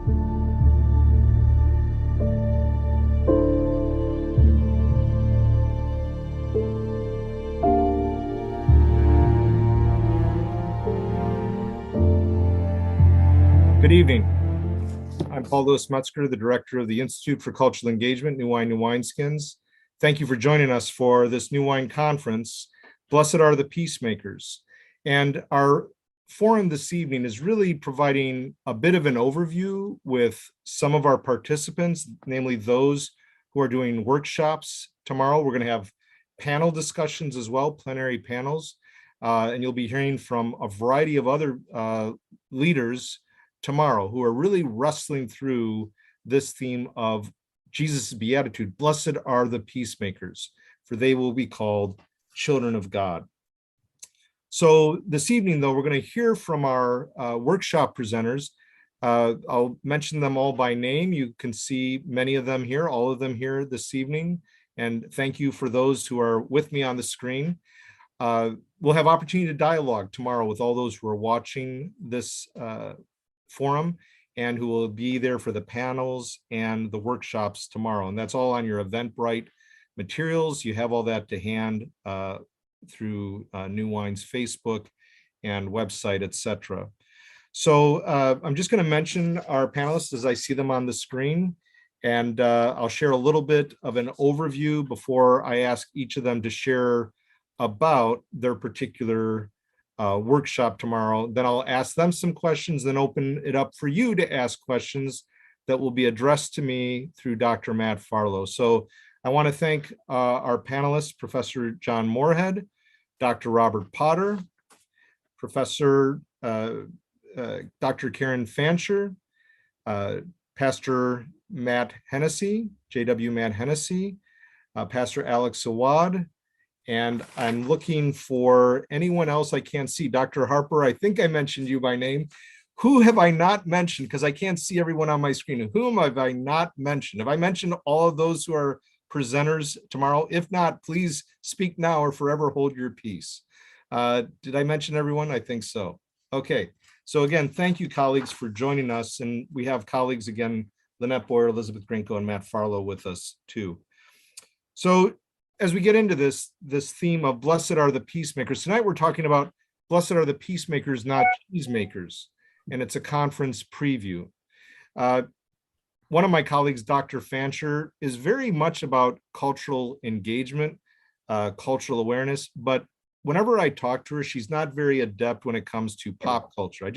Good evening. I'm Louis Metzger, the director of the Institute for Cultural Engagement, New Wine, New Wineskins. Thank you for joining us for this New Wine Conference, Blessed Are the Peacemakers. And our forum this evening is really providing a bit of an overview with some of our participants, namely those who are doing workshops tomorrow. We're going to have panel discussions as well, plenary panels, and you'll be hearing from a variety of other leaders tomorrow who are really wrestling through this theme of Jesus' beatitude. Blessed are the peacemakers, for they will be called children of God. So this evening, though, we're going to hear from our workshop presenters. I'll mention them all by name. You can see many of them here, all of them here this evening. And thank you for those who are with me on the screen. We'll have opportunity to dialogue tomorrow with all those who are watching this forum and who will be there for the panels and the workshops tomorrow. And that's all on your Eventbrite materials. You have all that to hand through New Wine's Facebook and website, etc. So I'm just going to mention our panelists as I see them on the screen, and I'll share a little bit of an overview before I ask each of them to share about their particular workshop tomorrow. Then I'll ask them some questions, then open it up for you to ask questions that will be addressed to me through Dr. Matt Farlow. So I want to thank our panelists, Professor John Moorhead, Dr. Robert Potter, Professor Dr. Karen Fancher, Pastor Matt Hennessey, J.W. Matt Hennessey, Pastor Alex Awad, and I'm looking for anyone else I can't see. Dr. Harper, I think I mentioned you by name. Who have I not mentioned? Because I can't see everyone on my screen. Whom have I not mentioned? Have I mentioned all of those who are presenters tomorrow? If not, please speak now or forever hold your peace. Did I mention everyone? I think so. Okay. So again, thank you, colleagues, for joining us. And we have colleagues again, Lynette Boyer, Elizabeth Grinko, and Matt Farlow with us too. So as we get into this theme of Blessed are the Peacemakers, tonight we're talking about Blessed are the Peacemakers, not Cheesemakers, and it's a conference preview. One of my colleagues, Dr. Fancher, is very much about cultural engagement, cultural awareness, but whenever I talk to her, she's not very adept when it comes to pop culture.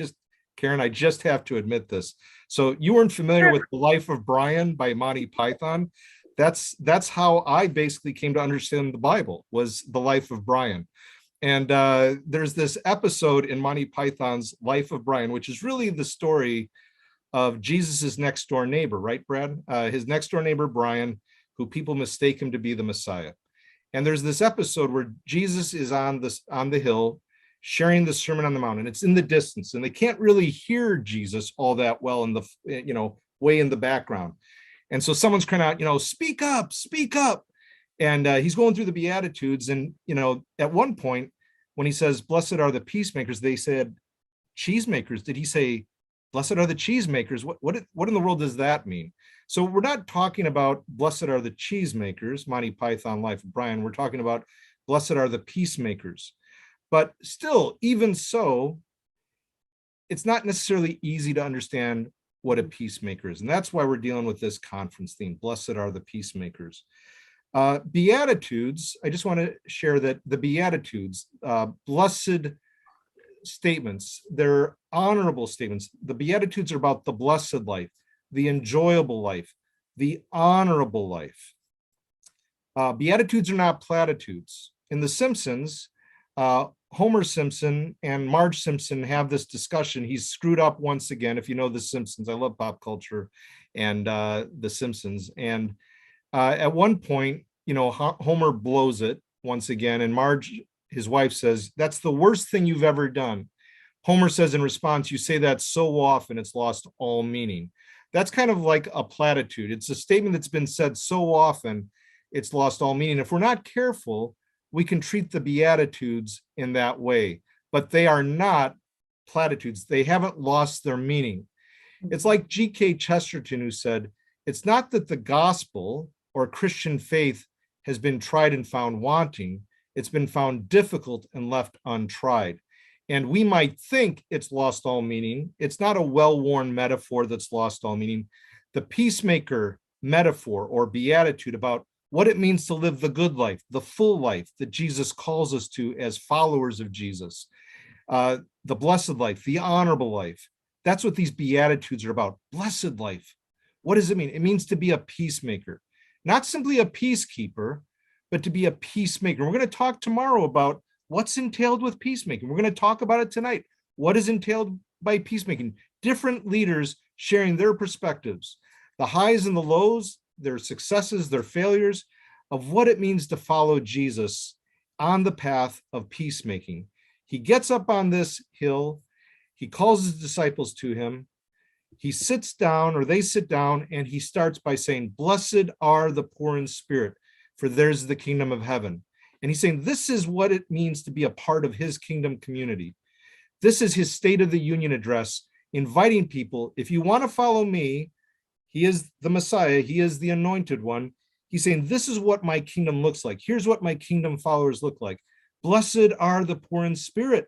Karen, I just have to admit this. So you weren't familiar with The Life of Brian by Monty Python. That's how I basically came to understand the Bible, was The Life of Brian. And there's this episode in Monty Python's Life of Brian, which is really the story of Jesus's next door neighbor, right, Brad? His next door neighbor, Brian, who people mistake him to be the Messiah. And there's this episode where Jesus is on the hill sharing the Sermon on the Mount, and it's in the distance, and they can't really hear Jesus all that well in the, way in the background. And so someone's crying out, speak up, speak up. And he's going through the Beatitudes. And, at one point when he says, blessed are the peacemakers, they said, cheesemakers. Did he say, blessed are the cheesemakers? What in the world does that mean? So we're not talking about blessed are the cheesemakers, Monty Python, Life of Brian. We're talking about blessed are the peacemakers. But still, even so, it's not necessarily easy to understand what a peacemaker is. And that's why we're dealing with this conference theme, Blessed are the Peacemakers. Beatitudes, I just want to share that the Beatitudes, blessed statements, they're honorable statements. The Beatitudes are about the blessed life, the enjoyable life, the honorable life. Beatitudes are not platitudes. In The Simpsons, Homer Simpson and Marge Simpson have this discussion. He's screwed up once again. If you know The Simpsons, I love pop culture and The Simpsons. And at one point, Homer blows it once again. And Marge, his wife, says, that's the worst thing you've ever done. Homer says in response, you say that so often it's lost all meaning. That's kind of like a platitude. It's a statement that's been said so often, it's lost all meaning. If we're not careful, we can treat the Beatitudes in that way, but they are not platitudes. They haven't lost their meaning. It's like G.K. Chesterton, who said, it's not that the gospel or Christian faith has been tried and found wanting. It's been found difficult and left untried. And we might think it's lost all meaning. It's not a well-worn metaphor that's lost all meaning. The peacemaker metaphor or beatitude about what it means to live the good life, the full life that Jesus calls us to as followers of Jesus, the blessed life, the honorable life. That's what these beatitudes are about. Blessed life. What does it mean? It means to be a peacemaker, not simply a peacekeeper, but to be a peacemaker. We're going to talk tomorrow about what's entailed with peacemaking. We're going to talk about it tonight. What is entailed by peacemaking? Different leaders sharing their perspectives, the highs and the lows, their successes, their failures, of what it means to follow Jesus on the path of peacemaking. He gets up on this hill. He calls his disciples to him. He sits down, or they sit down, and he starts by saying, "Blessed are the poor in spirit, for theirs is the kingdom of heaven." And he's saying this is what it means to be a part of his kingdom community. This is his State of the Union address, inviting people, if you want to follow me, he is the Messiah, he is the anointed one. He's saying, this is what my kingdom looks like. Here's what my kingdom followers look like. Blessed are the poor in spirit,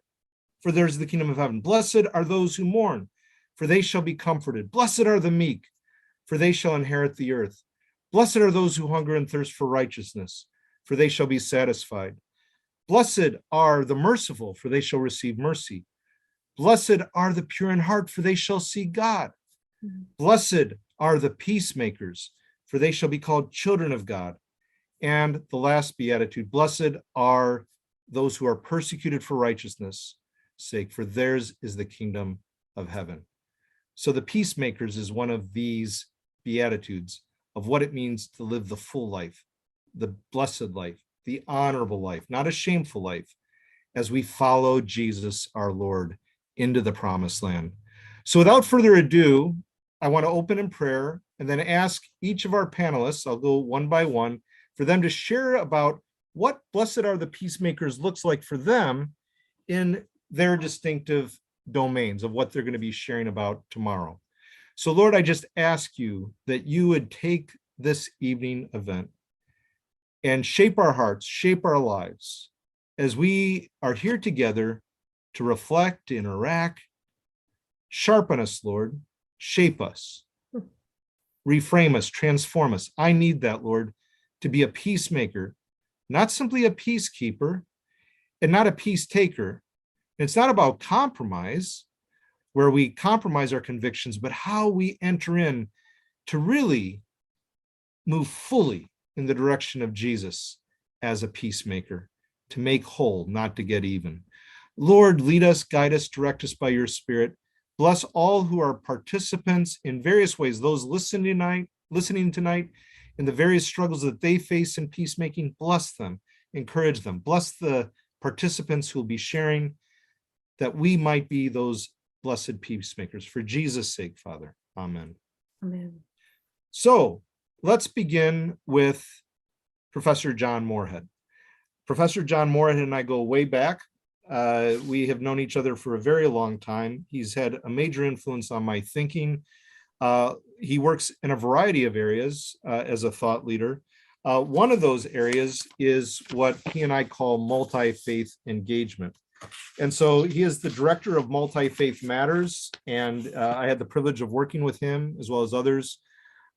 for theirs is the kingdom of heaven. Blessed are those who mourn, for they shall be comforted. Blessed are the meek, for they shall inherit the earth. Blessed are those who hunger and thirst for righteousness, for they shall be satisfied. Blessed are the merciful, for they shall receive mercy. Blessed are the pure in heart, for they shall see God. Blessed are the peacemakers, for they shall be called children of God. And the last beatitude, blessed are those who are persecuted for righteousness' sake, for theirs is the kingdom of heaven. So the peacemakers is one of these beatitudes of what it means to live the full life, the blessed life, the honorable life, not a shameful life, as we follow Jesus, our Lord, into the promised land. So without further ado, I want to open in prayer and then ask each of our panelists, I'll go one by one, for them to share about what Blessed Are the Peacemakers looks like for them in their distinctive domains of what they're going to be sharing about tomorrow. So Lord, I just ask you that you would take this evening event and shape our hearts, shape our lives as we are here together to reflect, interact, sharpen us, Lord, shape us, reframe us, transform us. I need that, Lord, to be a peacemaker, not simply a peacekeeper and not a peace taker. It's not about compromise, where we compromise our convictions, but how we enter in to really move fully in the direction of Jesus as a peacemaker, to make whole, not to get even. Lord, lead us, guide us, direct us by your Spirit. Bless all who are participants in various ways, those listening tonight in the various struggles that they face in peacemaking. Bless them, encourage them. Bless the participants who will be sharing, that we might be those blessed peacemakers. For Jesus' sake, Father. Amen. Amen. So let's begin with Professor John Moorhead. Professor John Moorhead and I go way back. We have known each other for a very long time. He's had a major influence on my thinking. He works in a variety of areas as a thought leader. One of those areas is what he and I call multi-faith engagement. And so he is the director of Multi-Faith Matters, and I had the privilege of working with him as well as others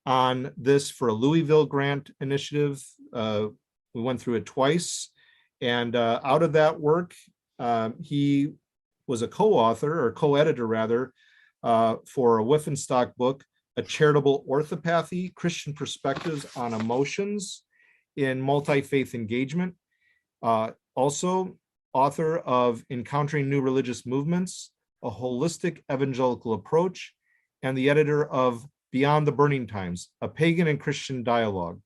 on this for a Louisville grant initiative. We went through it twice, and out of that work, he was a co-author or co-editor rather for a Whiffenstock book, A Charitable Orthopathy, Christian Perspectives on Emotions in Multi-Faith Engagement. Also, author of Encountering New Religious Movements, A Holistic Evangelical Approach, and the editor of Beyond the Burning Times, A Pagan and Christian Dialogue.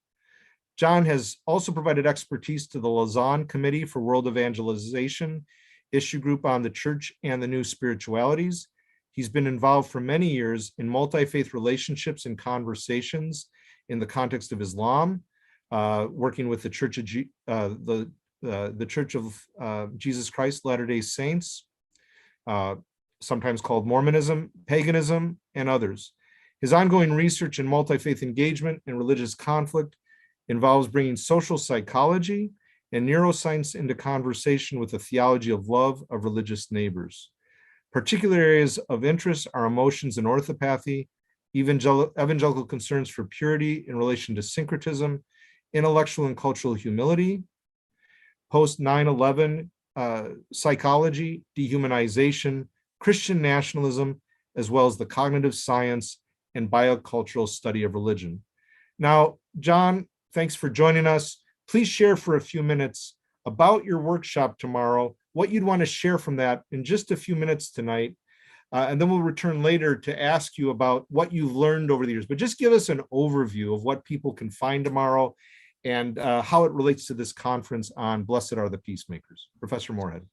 John has also provided expertise to the Lausanne Committee for World Evangelization, issue group on the church and the new spiritualities. He's been involved for many years in multi-faith relationships and conversations in the context of Islam, working with the Church of the Church of Jesus Christ Latter-day Saints, sometimes called Mormonism, paganism, and others. His ongoing research in multi-faith engagement and religious conflict involves bringing social psychology and neuroscience into conversation with the theology of love of religious neighbors. Particular areas of interest are emotions and orthopathy, evangelical concerns for purity in relation to syncretism, intellectual and cultural humility, post 9/11 psychology, dehumanization, Christian nationalism, as well as the cognitive science and biocultural study of religion. Now, John, thanks for joining us. Please share for a few minutes about your workshop tomorrow, what you'd want to share from that in just a few minutes tonight. And then we'll return later to ask you about what you've learned over the years. But just give us an overview of what people can find tomorrow and how it relates to this conference on Blessed Are the Peacemakers. Professor Moorhead.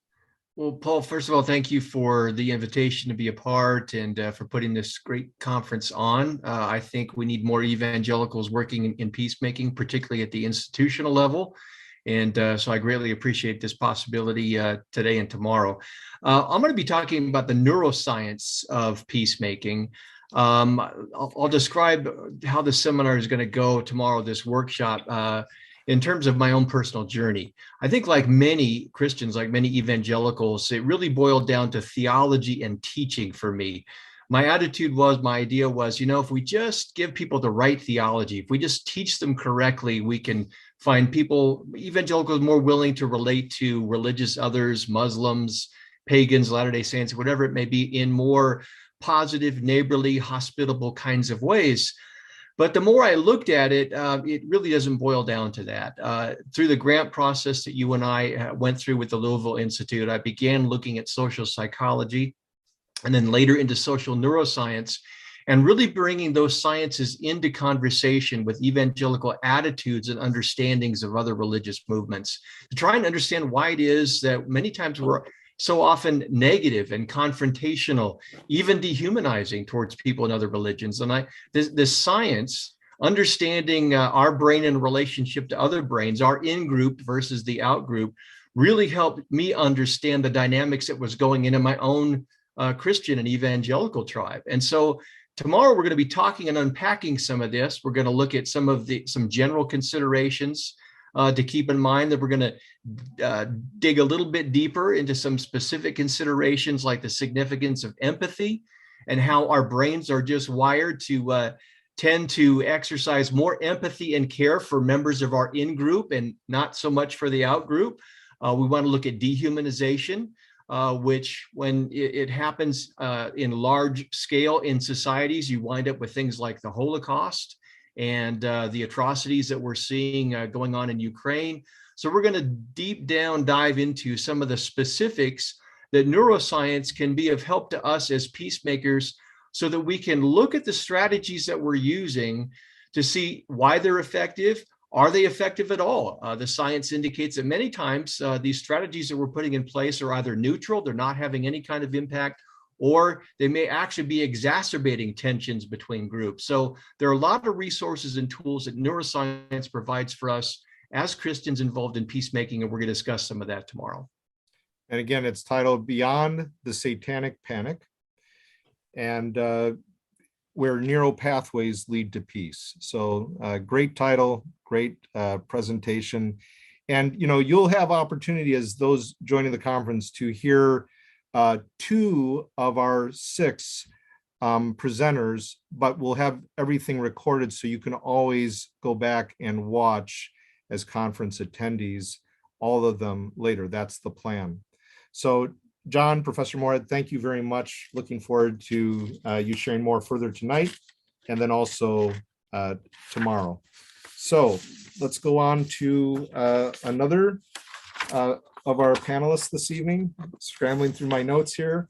Well, Paul, first of all, thank you for the invitation to be a part and for putting this great conference on. I think we need more evangelicals working in peacemaking, particularly at the institutional level. And so I greatly appreciate this possibility today and tomorrow. I'm going to be talking about the neuroscience of peacemaking. I'll describe how the seminar is going to go tomorrow, this workshop, in terms of my own personal journey. I think like many Christians, like many evangelicals, it really boiled down to theology and teaching for me. My idea was, if we just give people the right theology, if we just teach them correctly, we can find evangelicals more willing to relate to religious others, Muslims, pagans, Latter-day Saints, whatever it may be, in more positive, neighborly, hospitable kinds of ways. But the more I looked at it, it really doesn't boil down to that. Through the grant process that you and I went through with the Louisville Institute, I began looking at social psychology and then later into social neuroscience, and really bringing those sciences into conversation with evangelical attitudes and understandings of other religious movements, to try and understand why it is that many times we're so often negative and confrontational, even dehumanizing towards people in other religions. And this science, understanding our brain in relationship to other brains, our in-group versus the out-group, really helped me understand the dynamics that was going in my own Christian and evangelical tribe. And so tomorrow we're going to be talking and unpacking some of this. We're going to look at some general considerations to keep in mind, that we're going to dig a little bit deeper into some specific considerations like the significance of empathy and how our brains are just wired to tend to exercise more empathy and care for members of our in-group and not so much for the out-group. We want to look at dehumanization, which when it happens in large scale in societies, you wind up with things like the Holocaust and the atrocities that we're seeing going on in Ukraine. So we're going to deep down dive into some of the specifics that neuroscience can be of help to us as peacemakers, so that we can look at the strategies that we're using to see why they're effective. Are they effective at all? The science indicates that many times these strategies that we're putting in place are either neutral, they're not having any kind of impact, or they may actually be exacerbating tensions between groups. So there are a lot of resources and tools that neuroscience provides for us as Christians involved in peacemaking, and we're going to discuss some of that tomorrow. And again, it's titled Beyond the Satanic Panic, and where neural pathways lead to peace. So great title, great presentation. And you'll have opportunity as those joining the conference to hear 2 of our 6 presenters, but we'll have everything recorded so you can always go back and watch as conference attendees, all of them later. That's the plan. So John, Professor Moorhead, thank you very much. Looking forward to you sharing more further tonight and then also tomorrow. So let's go on to another of our panelists this evening. Scrambling through my notes here,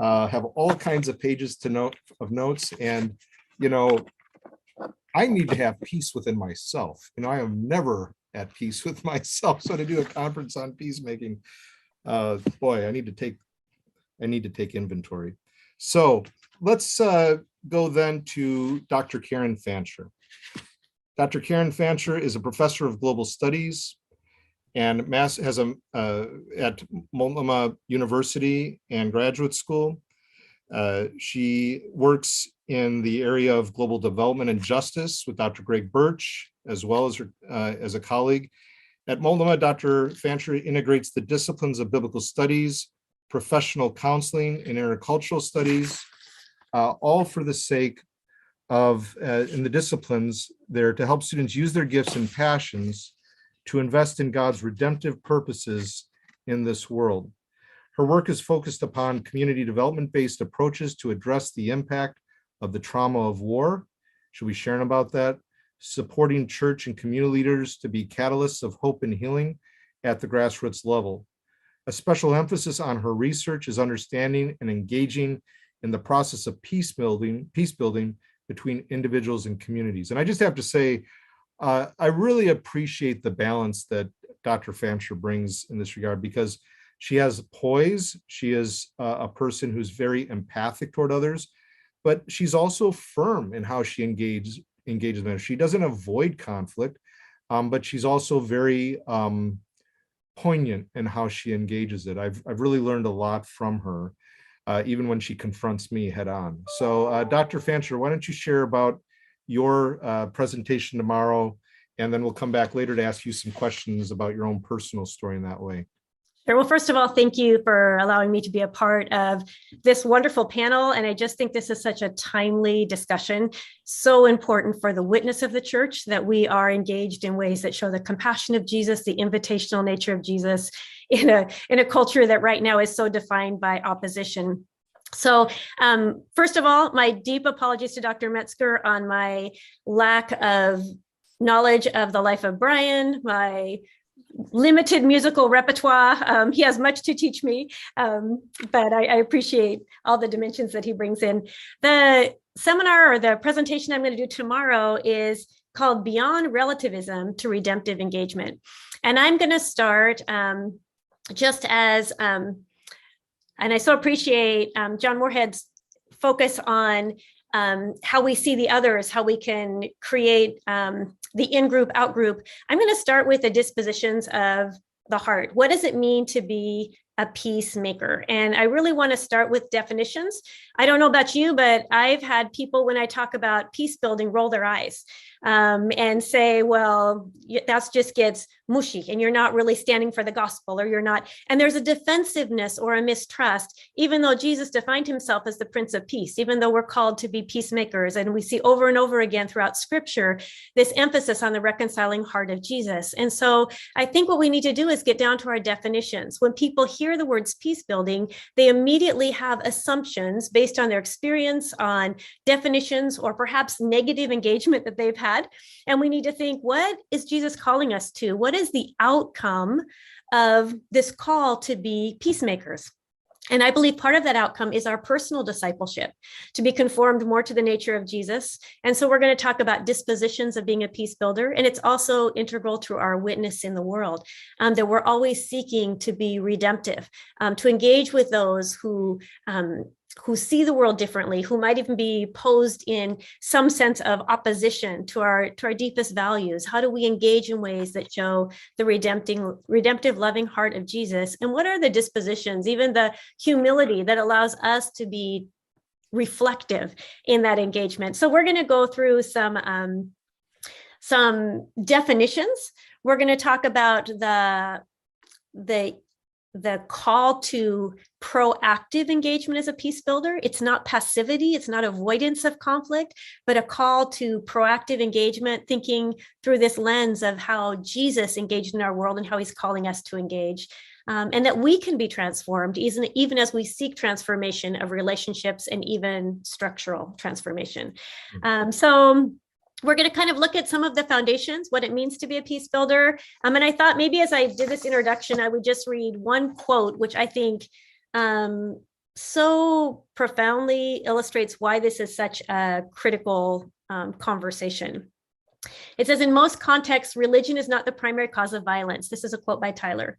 have all kinds of pages of notes, and I need to have peace within myself. I am never at peace with myself. So to do a conference on peacemaking, boy, I need to take inventory. So let's go then to Dr. Karen Fancher. Dr. Karen Fancher is a professor of global studies and has at Multnomah University and Graduate School, She works in the area of global development and justice with Dr. Greg Birch, as well as as a colleague. At Multnomah, Dr. Fancher integrates the disciplines of biblical studies, professional counseling, and intercultural studies, all for the sake of, in the disciplines there, to help students use their gifts and passions to invest in God's redemptive purposes in this world. Her work is focused upon community development-based approaches to address the impact of the trauma of war. Should we share about that? Supporting church and community leaders to be catalysts of hope and healing at the grassroots level. A special emphasis on her research is understanding and engaging in the process of peace building between individuals and communities. And I just have to say, I really appreciate the balance that Dr. Fancher brings in this regard, because she has poise. She is a person who's very empathic toward others, but she's also firm in how she engages them. She doesn't avoid conflict, but she's also very poignant in how she engages it. I've really learned a lot from her, even when she confronts me head on. So Dr. Fancher, why don't you share about your presentation tomorrow, and then we'll come back later to ask you some questions about your own personal story in that way. Sure. Well, first of all, thank you for allowing me to be a part of this wonderful panel. And I just think this is such a timely discussion, so important for the witness of the church, that we are engaged in ways that show the compassion of Jesus, the invitational nature of Jesus in a culture that right now is so defined by opposition. So first of all, my deep apologies to Dr. Metzger on my lack of knowledge of the life of Brian, my limited musical repertoire. He has much to teach me, but I appreciate all the dimensions that he brings in. The seminar, or the presentation I'm going to do tomorrow, is called Beyond Relativism to Redemptive Engagement. And I'm going to start just as, and I so appreciate John Moorhead's focus on how we see the others, how we can create the in-group, out-group. I'm going to start with the dispositions of the heart. What does it mean to be a peacemaker? And I really want to start with definitions. I don't know about you, but I've had people, when I talk about peace building, roll their eyes and say, well, that just gets mushy and you're not really standing for the gospel, or you're not. And there's a defensiveness or a mistrust, even though Jesus defined himself as the Prince of Peace, even though we're called to be peacemakers. And we see over and over again throughout Scripture this emphasis on the reconciling heart of Jesus. And so I think what we need to do is get down to our definitions. When people hear the words peace building, they immediately have assumptions based on their experience, on definitions, or perhaps negative engagement that they've had. And we need to think, what is Jesus calling us to? What is the outcome of this call to be peacemakers? And I believe part of that outcome is our personal discipleship, to be conformed more to the nature of Jesus. And so we're going to talk about dispositions of being a peace builder. And it's also integral to our witness in the world, that we're always seeking to be redemptive, to engage with those who see the world differently, who might even be posed in some sense of opposition to our deepest values. How do we engage in ways that show the redemptive, loving heart of Jesus? And what are the dispositions, even the humility that allows us to be reflective in that engagement? So we're going to go through some definitions. We're going to talk about the call to proactive engagement as a peace builder. It's not passivity, it's not avoidance of conflict, but a call to proactive engagement, thinking through this lens of how Jesus engaged in our world and how he's calling us to engage. And that we can be transformed even as we seek transformation of relationships and even structural transformation. So we're going to kind of look at some of the foundations, what it means to be a peace builder. And I thought maybe as I did this introduction, I would just read one quote, which I think so profoundly illustrates why this is such a critical conversation. It says, in most contexts, religion is not the primary cause of violence. This is a quote by Tyler.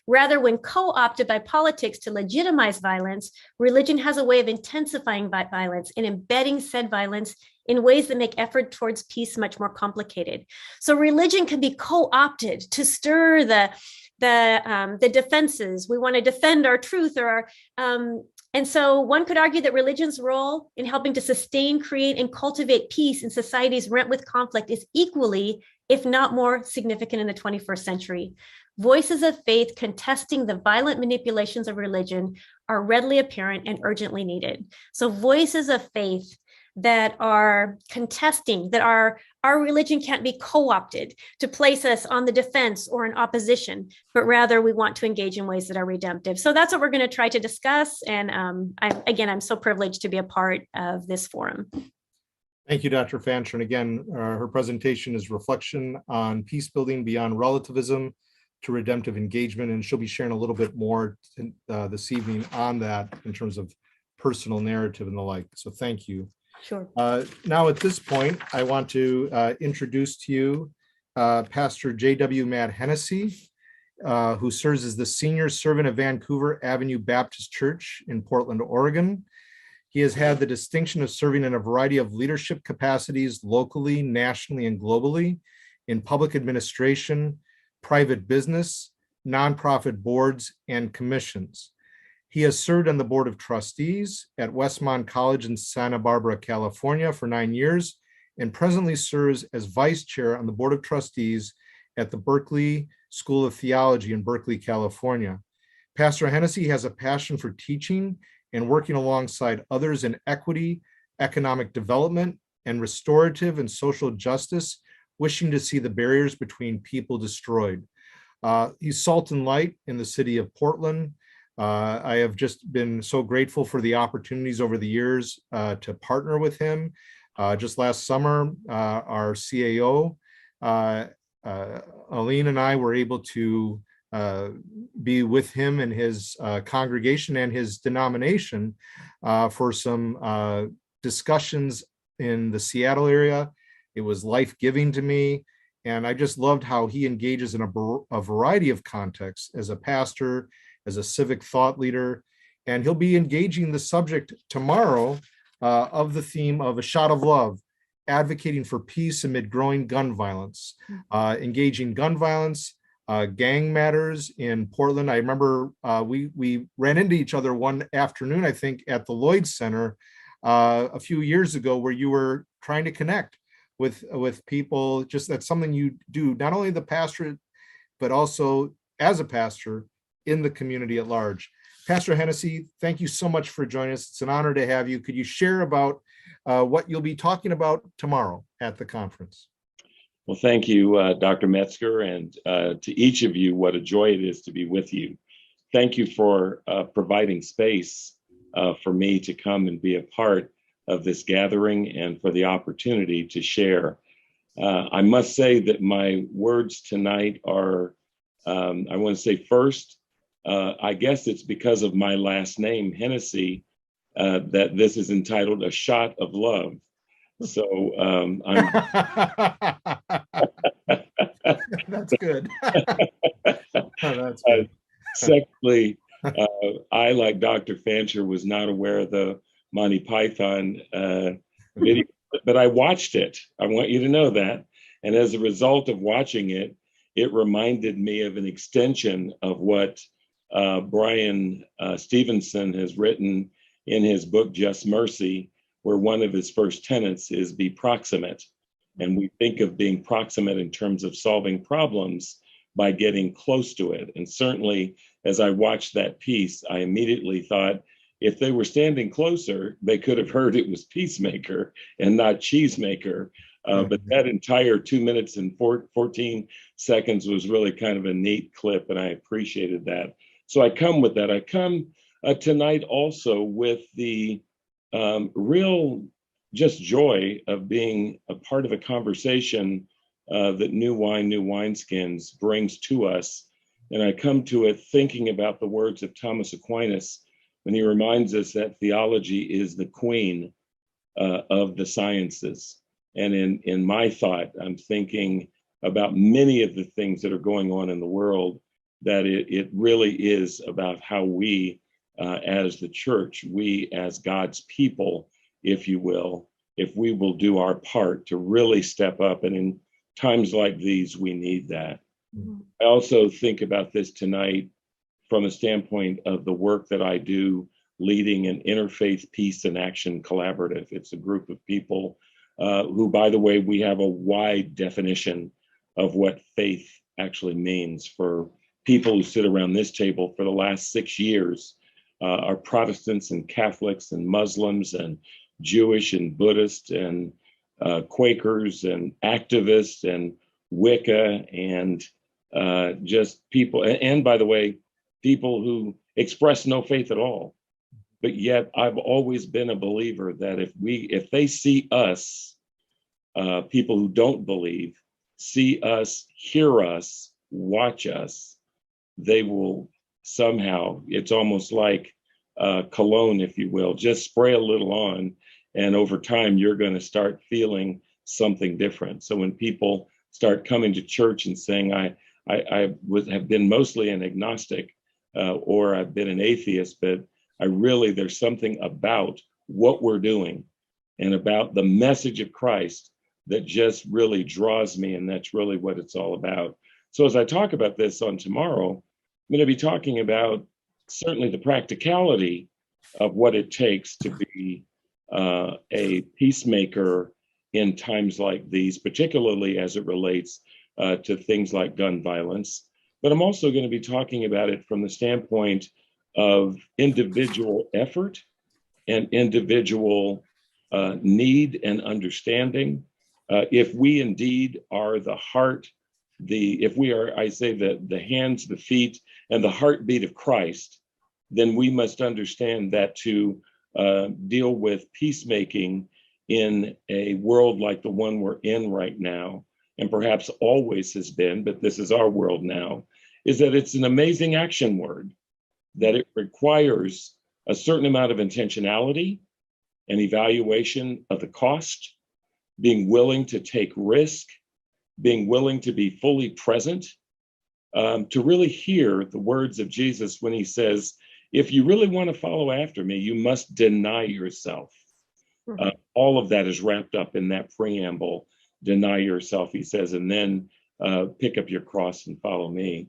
Rather, when co-opted by politics to legitimize violence, religion has a way of intensifying violence and embedding said violence in ways that make effort towards peace much more complicated. So religion can be co-opted to stir the defenses. We want to defend our truth or And so one could argue that religion's role in helping to sustain, create, and cultivate peace in societies rent with conflict is equally, if not more, significant in the 21st century. Voices of faith contesting the violent manipulations of religion are readily apparent and urgently needed. So voices of faith that are contesting that our religion can't be co-opted to place us on the defense or in opposition, but rather we want to engage in ways that are redemptive. So that's what we're going to try to discuss. And I'm so privileged to be a part of this forum. Thank you, Dr. Fancher. And again, her presentation is Reflection on Peace Building Beyond Relativism to Redemptive Engagement. And she'll be sharing a little bit more this evening on that in terms of personal narrative and the like. So thank you. Sure. Now at this point, I want to introduce to you Pastor J.W. Matt Hennessey, who serves as the senior servant of Vancouver Avenue Baptist Church in Portland, Oregon. He has had the distinction of serving in a variety of leadership capacities locally, nationally, and globally in public administration, private business, nonprofit boards, and commissions. He has served on the Board of Trustees at Westmont College in Santa Barbara, California for 9 years, and presently serves as Vice Chair on the Board of Trustees at the Berkeley School of Theology in Berkeley, California. Pastor Hennessey has a passion for teaching and working alongside others in equity, economic development, and restorative and social justice, wishing to see the barriers between people destroyed. He's salt and light in the city of Portland. I have just been so grateful for the opportunities over the years to partner with him. Just last summer, our CAO, Aline and I were able to be with him and his congregation and his denomination for some discussions in the Seattle area. It was life-giving to me. And I just loved how he engages in a variety of contexts as a pastor, as a civic thought leader, and he'll be engaging the subject tomorrow of the theme of A Shot of Love, advocating for peace amid growing gun violence, engaging gun violence, gang matters in Portland. I remember we ran into each other one afternoon, I think, at the Lloyd Center a few years ago, where you were trying to connect with people. Just that's something you do, not only the pastorate, but also as a pastor in the community at large. Pastor Hennessey, thank you so much for joining us. It's an honor to have you. Could you share about what you'll be talking about tomorrow at the conference? Well, thank you, Dr. Metzger, and to each of you, what a joy it is to be with you. Thank you for providing space for me to come and be a part of this gathering and for the opportunity to share. I must say that my words tonight are, I want to say first, I guess it's because of my last name, Hennessey, that this is entitled A Shot of Love. So That's good. That's good. Secondly, I, like Dr. Fancher, was not aware of the Monty Python video, but I watched it. I want you to know that. And as a result of watching it, it reminded me of an extension of what Brian Stevenson has written in his book, Just Mercy, where one of his first tenets is be proximate. And we think of being proximate in terms of solving problems by getting close to it. And certainly, as I watched that piece, I immediately thought, if they were standing closer, they could have heard it was Peacemaker and not Cheesemaker. But that entire 2 minutes and 14 seconds was really kind of a neat clip, and I appreciated that. So I come with that. I come tonight also with the real just joy of being a part of a conversation that New Wine, New Wineskins brings to us. And I come to it thinking about the words of Thomas Aquinas when he reminds us that theology is the queen of the sciences. And in my thought, I'm thinking about many of the things that are going on in the world, that it really is about how we, as the church, we as God's people, if you will, if we will do our part to really step up. And in times like these, we need that. Mm-hmm. I also think about this tonight from a standpoint of the work that I do leading an Interfaith Peace and Action Collaborative. It's a group of people who, by the way, we have a wide definition of what faith actually means. For people who sit around this table for the last 6 years are Protestants and Catholics and Muslims and Jewish and Buddhist and Quakers and activists and Wicca and just people. And by the way, people who express no faith at all. But yet I've always been a believer that if they see us, people who don't believe, see us, hear us, watch us, they will somehow, it's almost like cologne, if you will, just spray a little on, and over time you're going to start feeling something different. So when people start coming to church and saying, I have been mostly an agnostic, or I've been an atheist, but there's something about what we're doing and about the message of Christ that just really draws me, and that's really what it's all about. So as I talk about this on tomorrow, I'm going to be talking about certainly the practicality of what it takes to be a peacemaker in times like these, particularly as it relates to things like gun violence. But I'm also going to be talking about it from the standpoint of individual effort and individual need and understanding. If we indeed are the heart, if we are, I say, the hands, the feet, and the heartbeat of Christ, then we must understand that to deal with peacemaking in a world like the one we're in right now, and perhaps always has been, but this is our world now, is that it's an amazing action word, that it requires a certain amount of intentionality and evaluation of the cost, being willing to take risk, being willing to be fully present, to really hear the words of Jesus when he says, if you really want to follow after me, you must deny yourself. All of that is wrapped up in that preamble, deny yourself, he says, and then pick up your cross and follow me.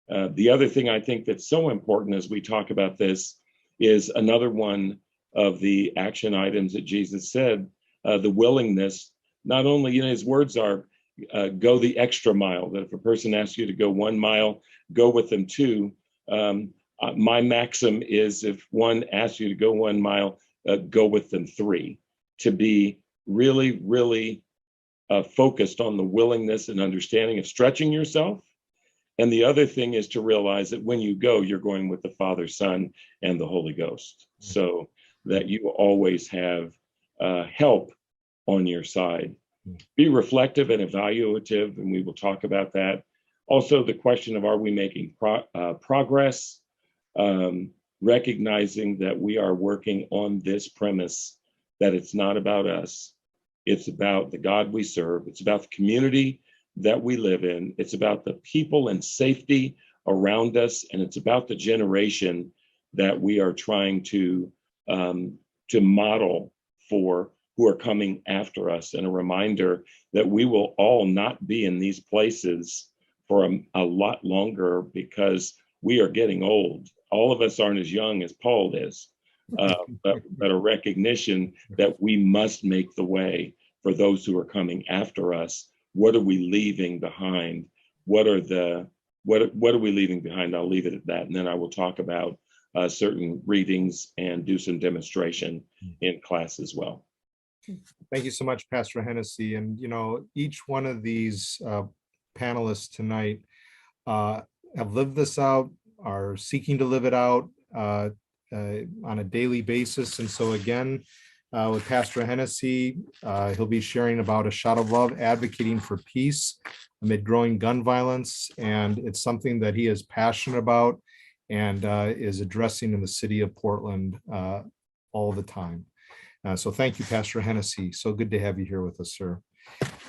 The other thing I think that's so important as we talk about this is another one of the action items that Jesus said, the willingness, not only, his words are, go the extra mile, that if a person asks you to go 1 mile, go with them 2. My maxim is if one asks you to go 1 mile, go with them 3, to be really, really focused on the willingness and understanding of stretching yourself. And the other thing is to realize that when you go, you're going with the Father, Son, and the Holy Ghost, so that you always have help on your side. Be reflective and evaluative, and we will talk about that. Also, the question of, are we making progress? Recognizing that we are working on this premise, that it's not about us. It's about the God we serve. It's about the community that we live in. It's about the people and safety around us. And it's about the generation that we are trying to model for, who are coming after us. And a reminder that we will all not be in these places for a lot longer, because we are getting old. All of us aren't as young as Paul is, but a recognition that we must make the way for those who are coming after us. What are we leaving behind? What are we leaving behind? I'll leave it at that, and then I will talk about certain readings and do some demonstration in class as well. Thank you so much, Pastor Hennessey. And each one of these panelists tonight have lived this out, are seeking to live it out on a daily basis. And so again, with Pastor Hennessey, he'll be sharing about a shot of love, advocating for peace amid growing gun violence. And it's something that he is passionate about and is addressing in the city of Portland all the time. So thank you, Pastor Hennessey. So good to have you here with us, sir.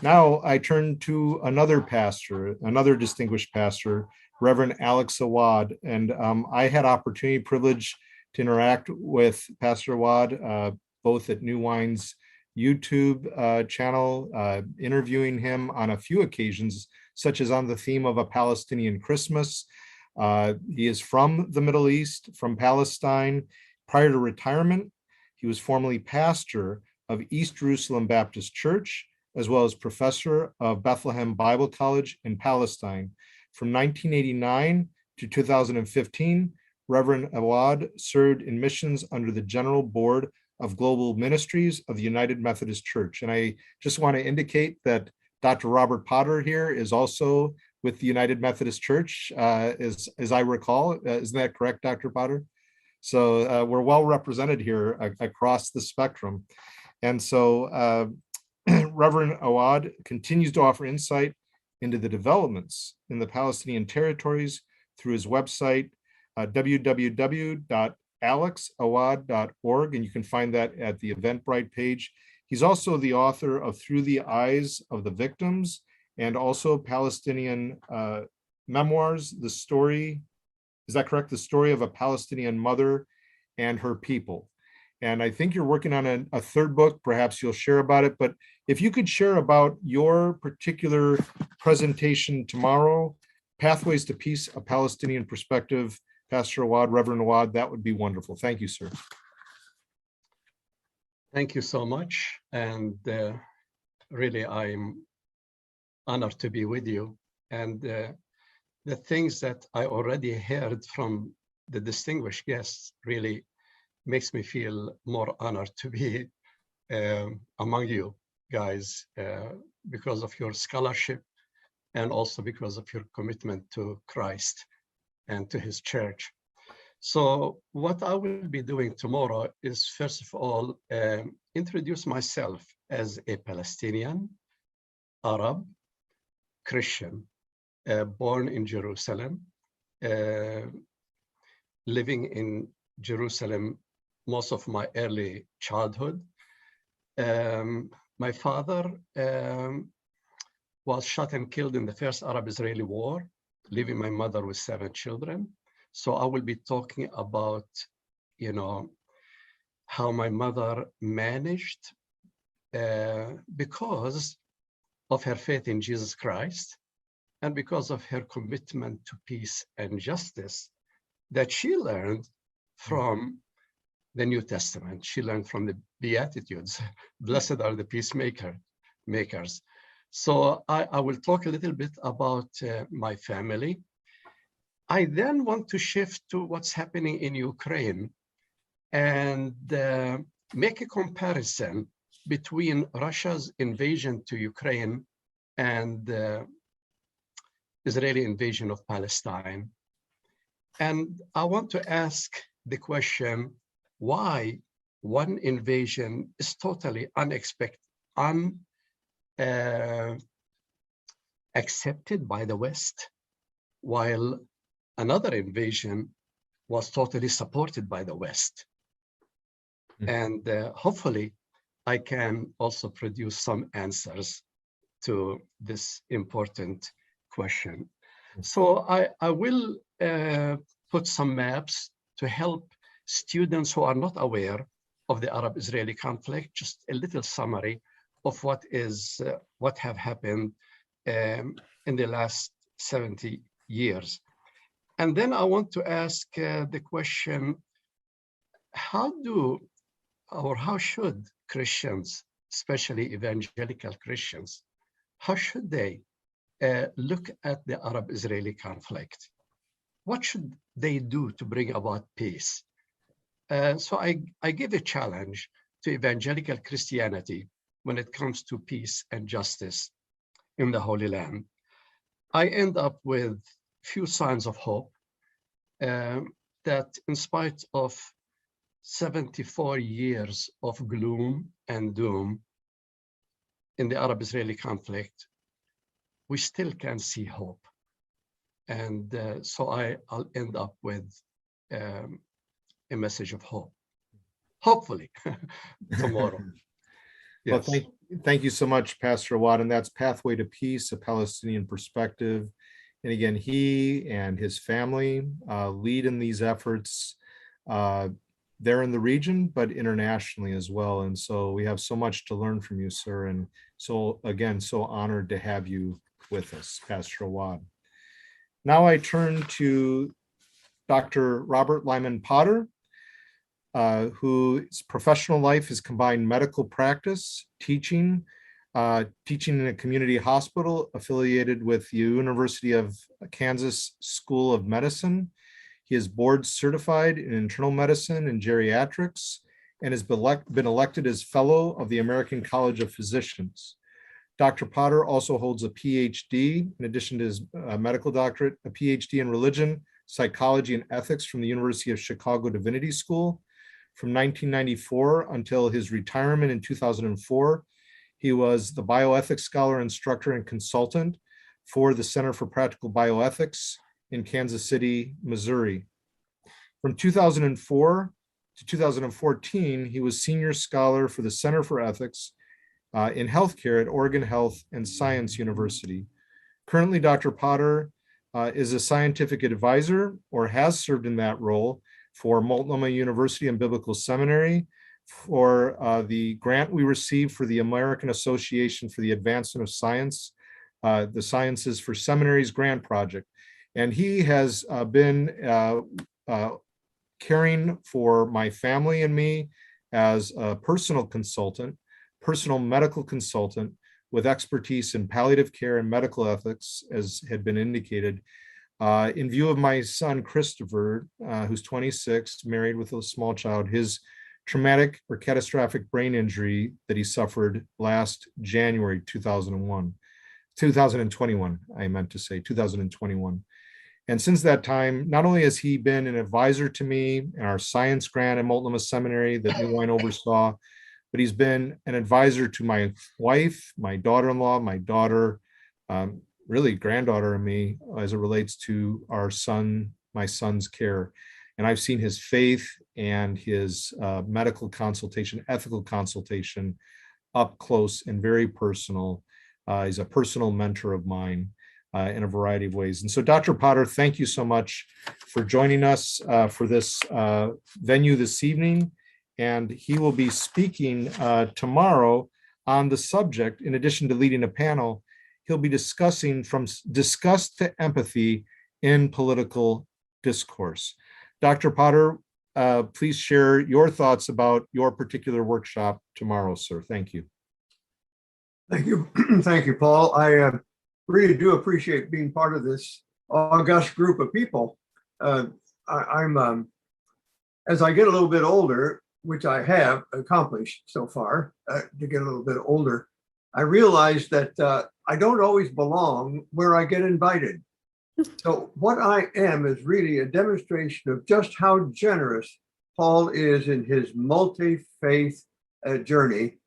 Now I turn to another pastor, another distinguished pastor, Reverend Alex Awad. And I had opportunity, privilege to interact with Pastor Awad, both at New Wine's YouTube channel, interviewing him on a few occasions, such as on the theme of a Palestinian Christmas. He is from the Middle East, from Palestine. Prior to retirement, he was formerly pastor of East Jerusalem Baptist Church, as well as professor of Bethlehem Bible College in Palestine. From 1989 to 2015, Reverend Awad served in missions under the General Board of Global Ministries of the United Methodist Church. And I just want to indicate that Dr. Robert Potter here is also with the United Methodist Church, as I recall. Isn't that correct, Dr. Potter? So we're well represented here across the spectrum. And so Reverend Awad continues to offer insight into the developments in the Palestinian territories through his website, www.alexawad.org, and you can find that at the Eventbrite page. He's also the author of Through the Eyes of the Victims, and also Palestinian memoirs, the story, is that correct? The story of a Palestinian mother and her people. And I think you're working on a third book, perhaps you'll share about it, but if you could share about your particular presentation tomorrow, Pathways to Peace, a Palestinian Perspective, Pastor Awad, Reverend Awad, that would be wonderful. Thank you, sir. Thank you so much. And really, I'm honored to be with you. And the things that I already heard from the distinguished guests really makes me feel more honored to be among you guys because of your scholarship and also because of your commitment to Christ and to his church. So what I will be doing tomorrow is, first of all, introduce myself as a Palestinian, Arab, Christian, born in Jerusalem, living in Jerusalem most of my early childhood. My father was shot and killed in the first Arab-Israeli war, leaving my mother with 7 children. So I will be talking about, you know, how my mother managed because of her faith in Jesus Christ and because of her commitment to peace and justice that she learned from the New Testament. She learned from the Beatitudes. Blessed are the peacemakers. So I will talk a little bit about my family. I then want to shift to what's happening in Ukraine and make a comparison between Russia's invasion to Ukraine and the Israeli invasion of Palestine. And I want to ask the question, why one invasion is totally unexpected, accepted by the West, while another invasion was totally supported by the West. And hopefully I can also produce some answers to this important question. So I will put some maps to help students who are not aware of the Arab-Israeli conflict, just a little summary of what have happened in the last 70 years. And then I want to ask the question, how should Christians, especially evangelical Christians, how should they look at the Arab-Israeli conflict? What should they do to bring about peace? So I give a challenge to evangelical Christianity when it comes to peace and justice in the Holy Land. I end up with few signs of hope that in spite of 74 years of gloom and doom in the Arab-Israeli conflict, we still can see hope. And so I'll end up with a message of hope, hopefully tomorrow. Yes. Well, thank you so much, Pastor Awad. And that's Pathway to Peace, a Palestinian Perspective. And again, he and his family lead in these efforts there in the region, but internationally as well. And so we have so much to learn from you, sir. And so again, so honored to have you with us, Pastor Awad. Now I turn to Dr. Robert Lyman Potter. whose professional life has combined medical practice, teaching in a community hospital affiliated with the University of Kansas School of Medicine. He is board certified in internal medicine and geriatrics and has been elected as fellow of the American College of Physicians. Dr. Potter also holds a PhD, in addition to his medical doctorate, a PhD in religion, psychology, and ethics from the University of Chicago Divinity School. From 1994 until his retirement in 2004, he was the bioethics scholar, instructor, and consultant for the Center for Practical Bioethics in Kansas City, Missouri. From 2004 to 2014, he was senior scholar for the Center for Ethics in Healthcare at Oregon Health and Science University. Currently, Dr. Potter is a scientific advisor, or has served in that role, for Multnomah University and Biblical Seminary, for the grant we received for the American Association for the Advancement of Science, the Sciences for Seminaries grant project. And he has been caring for my family and me as a personal consultant, personal medical consultant with expertise in palliative care and medical ethics, as had been indicated. In view of my son, Christopher, who's 26, married with a small child, his traumatic or catastrophic brain injury that he suffered last January 2021, I meant to say 2021. And since that time, not only has he been an advisor to me in our science grant at Multnomah Seminary that New Wine oversaw, but he's been an advisor to my wife, my daughter-in-law, my daughter, really granddaughter, and me, as it relates to our son, my son's care. And I've seen his faith and his medical consultation, ethical consultation up close and very personal. He's a personal mentor of mine in a variety of ways. And so, Dr. Potter, thank you so much for joining us for this venue this evening. And he will be speaking tomorrow on the subject. In addition to leading a panel, he'll be discussing from disgust to empathy in political discourse. Dr. Potter, please share your thoughts about your particular workshop tomorrow, sir. Thank you. Thank you. Thank you, Paul. I really do appreciate being part of this august group of people. As I get a little bit older, which I have accomplished so far, to get a little bit older, I realize that I don't always belong where I get invited. So what I am is really a demonstration of just how generous Paul is in his multi-faith journey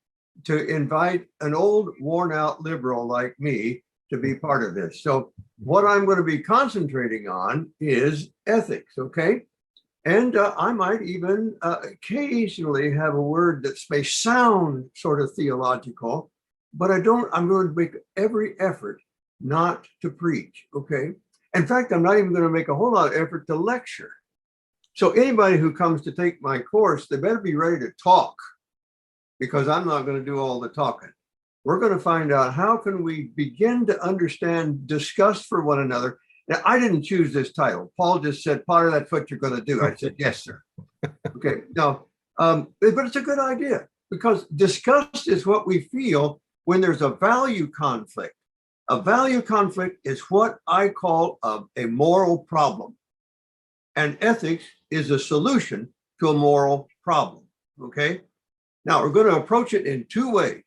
to invite an old, worn-out liberal like me to be part of this. So what I'm going to be concentrating on is ethics, okay? And I might even occasionally have a word that may sound sort of theological, but I'm going to make every effort not to preach, okay? In fact, I'm not even going to make a whole lot of effort to lecture. So anybody who comes to take my course, they better be ready to talk, because I'm not going to do all the talking. We're going to find out how can we begin to understand disgust for one another. Now, I didn't choose this title. Paul just said, Potter, that's what you're going to do. I said, yes, sir. Okay, now, but it's a good idea, because disgust is what we feel when there's a value conflict. A value conflict is what I call a moral problem. And ethics is a solution to a moral problem, okay? Now, we're going to approach it in two ways.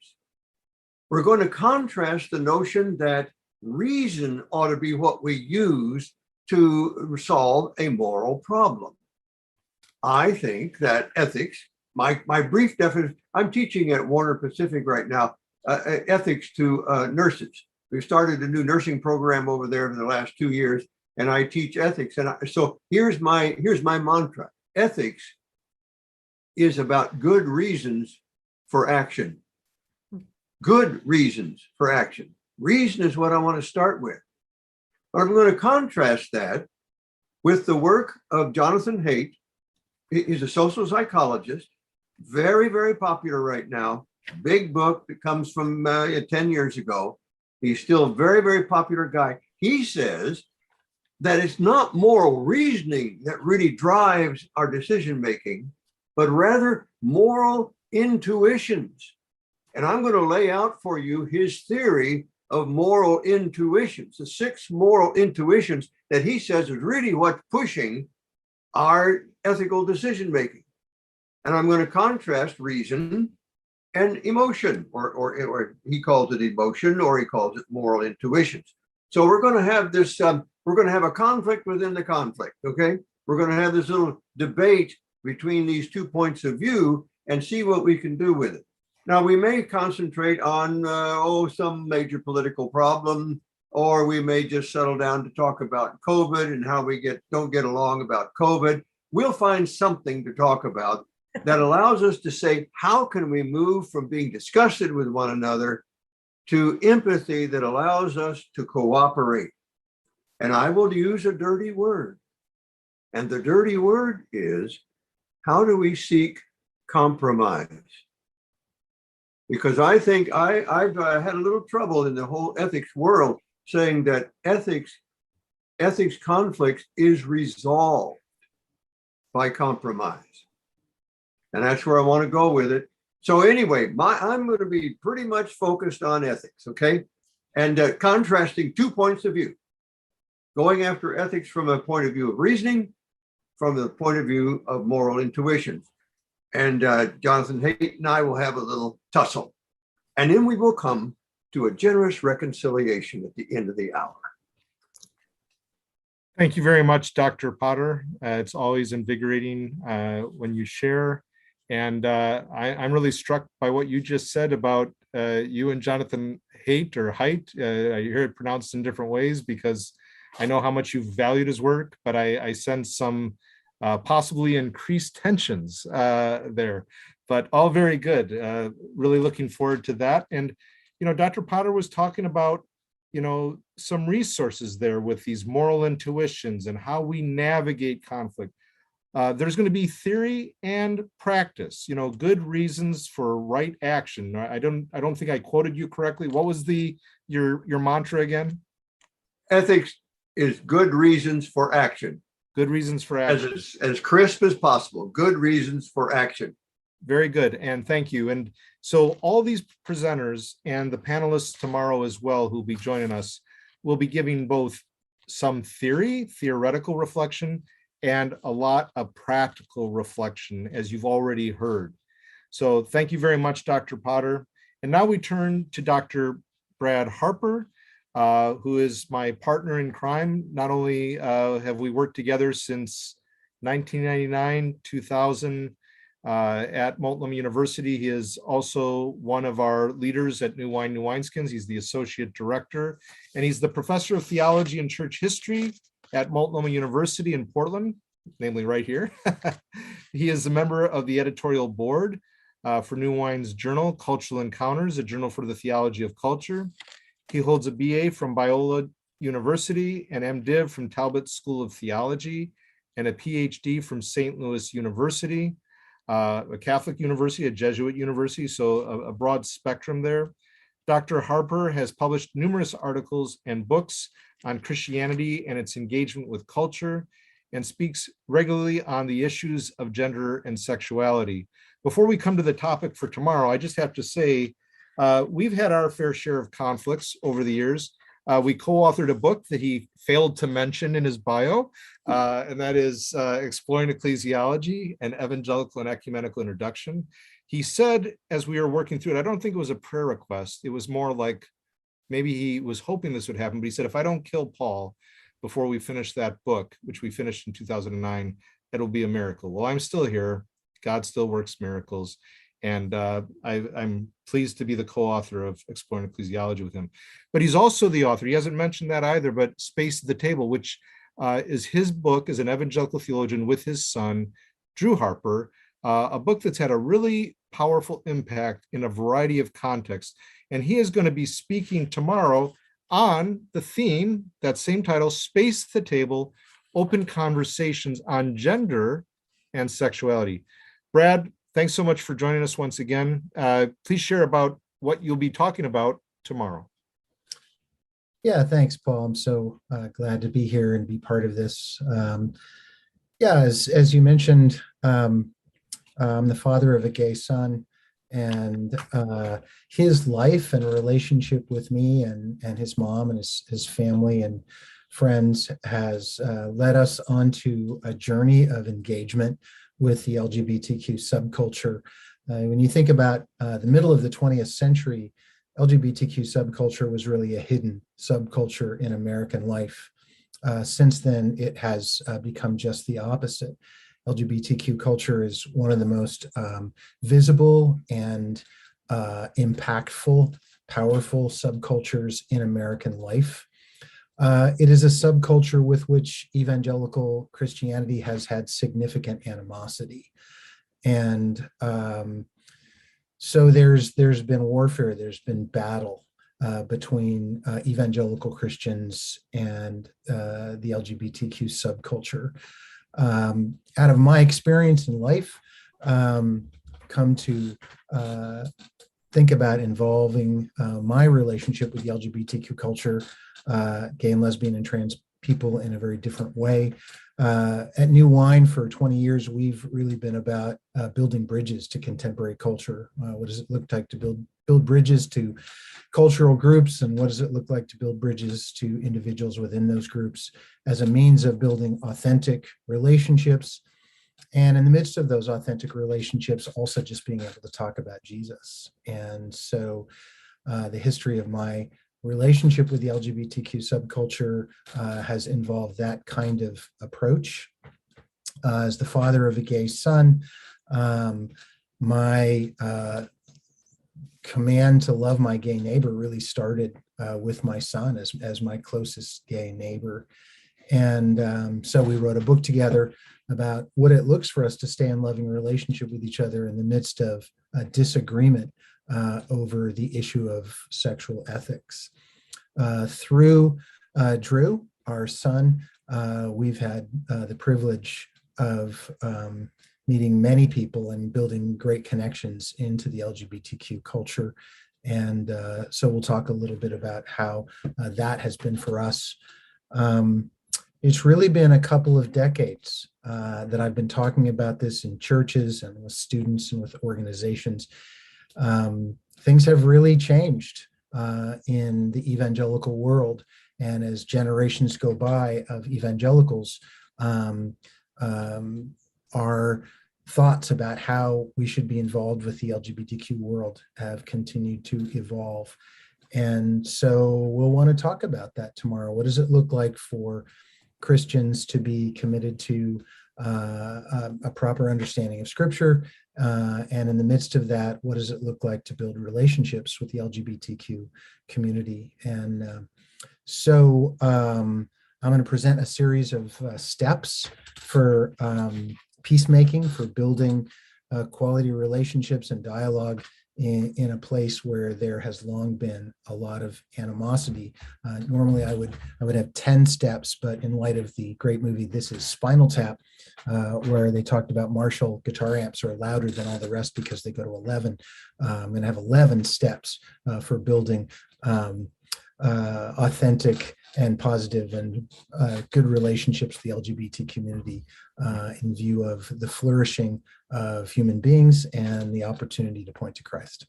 We're going to contrast the notion that reason ought to be what we use to solve a moral problem. I think that ethics, my brief definition, I'm teaching at Warner Pacific right now, ethics to nurses. We've started a new nursing program over there in the last 2 years, and I teach ethics. And so here's my mantra. Ethics is about good reasons for action. Good reasons for action. Reason is what I want to start with. But I'm going to contrast that with the work of Jonathan Haidt. He's a social psychologist, very, very popular right now. Big book that comes from 10 years ago. He's still a very, very popular guy. He says that it's not moral reasoning that really drives our decision making. but rather moral intuitions. And I'm going to lay out for you his theory of moral intuitions, the 6 moral intuitions that he says is really what's pushing our ethical decision making. And I'm going to contrast reason and emotion, or he calls it emotion, or he calls it moral intuitions. So we're going to have this, we're going to have a conflict within the conflict, okay? We're going to have this little debate between these 2 points of view and see what we can do with it. Now, we may concentrate on, some major political problem, or we may just settle down to talk about COVID and how we don't get along about COVID. We'll find something to talk about that allows us to say, how can we move from being disgusted with one another to empathy that allows us to cooperate? And I will use a dirty word. And the dirty word is, how do we seek compromise? Because I think I've had a little trouble in the whole ethics world saying that ethics conflict is resolved by compromise. And that's where I want to go with it. So anyway, I'm going to be pretty much focused on ethics, okay? And contrasting 2 points of view. Going after ethics from a point of view of reasoning, from the point of view of moral intuitions. And Jonathan Haidt and I will have a little tussle. And then we will come to a generous reconciliation at the end of the hour. Thank you very much, Dr. Potter. It's always invigorating when you share. And I'm really struck by what you just said about you and Jonathan Haidt or Haidt. I hear it pronounced in different ways because I know how much you've valued his work, but I sense some possibly increased tensions there, but all very good. Really looking forward to that. And, Dr. Potter was talking about, some resources there with these moral intuitions and how we navigate conflict. There's going to be theory and practice, good reasons for right action. I don't think I quoted you correctly. What was your mantra again? Ethics is good reasons for action. Good reasons for action. As crisp as possible. Good reasons for action. Very good. And thank you. And so all these presenters and the panelists tomorrow as well, who'll be joining us, will be giving both some theoretical reflection, and a lot of practical reflection, as you've already heard. So thank you very much, Dr. Potter. And now we turn to Dr. Brad Harper, who is my partner in crime. Not only have we worked together since 1999, 2000 at Multnomah University, he is also one of our leaders at New Wine, New Wineskins. He's the associate director, and he's the professor of theology and church history at Multnomah University in Portland, namely right here. He is a member of the editorial board for New Wine's journal, Cultural Encounters, a journal for the theology of culture. He holds a BA from Biola University, an MDiv from Talbot School of Theology, and a PhD from St. Louis University, a Catholic university, a Jesuit university, so a broad spectrum there. Dr. Harper has published numerous articles and books on Christianity and its engagement with culture, and speaks regularly on the issues of gender and sexuality. Before we come to the topic for tomorrow, I just have to say, we've had our fair share of conflicts over the years. We co-authored a book that he failed to mention in his bio, and that is Exploring Ecclesiology, an Evangelical and Ecumenical Introduction. He said, as we were working through it, I don't think it was a prayer request. It was more like, maybe he was hoping this would happen, but he said, if I don't kill Paul before we finish that book, which we finished in 2009, it'll be a miracle. Well, I'm still here. God still works miracles. And I'm pleased to be the co-author of Exploring Ecclesiology with him. But he's also the author, he hasn't mentioned that either, but Space at the Table, which is his book as an evangelical theologian with his son, Drew Harper, a book that's had a really powerful impact in a variety of contexts. And he is going to be speaking tomorrow on the theme, that same title, Space at the Table, Open Conversations on Gender and Sexuality. Brad, thanks so much for joining us once again. Please share about what you'll be talking about tomorrow. Yeah, thanks, Paul. I'm so glad to be here and be part of this. Yeah, as you mentioned, I'm the father of a gay son, and his life and relationship with me and his mom and his family and friends has led us onto a journey of engagement with the LGBTQ subculture. When you think about the middle of the 20th century, LGBTQ subculture was really a hidden subculture in American life. Since then, it has become just the opposite. LGBTQ culture is one of the most visible and impactful, powerful subcultures in American life. It is a subculture with which evangelical Christianity has had significant animosity. And so there's been warfare, there's been battle between evangelical Christians and the LGBTQ subculture. Out of my experience in life, come to think about involving my relationship with the LGBTQ culture, gay and lesbian and trans people, in a very different way. At New Wine for 20 years, we've really been about building bridges to contemporary culture. What does it look like to build bridges to cultural groups, and what does it look like to build bridges to individuals within those groups as a means of building authentic relationships? And in the midst of those authentic relationships, also just being able to talk about Jesus. And so the history of my relationship with the LGBTQ subculture has involved that kind of approach. As the father of a gay son, my command to love my gay neighbor really started with my son as my closest gay neighbor. And so we wrote a book together about what it looks for us to stay in loving relationship with each other in the midst of a disagreement over the issue of sexual ethics. Through Drew, our son, we've had the privilege of meeting many people and building great connections into the LGBTQ culture. And so we'll talk a little bit about how that has been for us. It's really been a couple of decades that I've been talking about this in churches and with students and with organizations. Things have really changed in the evangelical world. And as generations go by of evangelicals, our thoughts about how we should be involved with the LGBTQ world have continued to evolve. And so we'll want to talk about that tomorrow. What does it look like for Christians to be committed to a proper understanding of Scripture? And in the midst of that, what does it look like to build relationships with the LGBTQ community? And so I'm going to present a series of steps for peacemaking, for building quality relationships and dialogue in a place where there has long been a lot of animosity. Normally I would have 10 steps, but in light of the great movie This Is Spinal Tap, where they talked about Marshall guitar amps are louder than all the rest because they go to 11, and have 11 steps for building authentic and positive and good relationships with the LGBT community in view of the flourishing of human beings and the opportunity to point to Christ.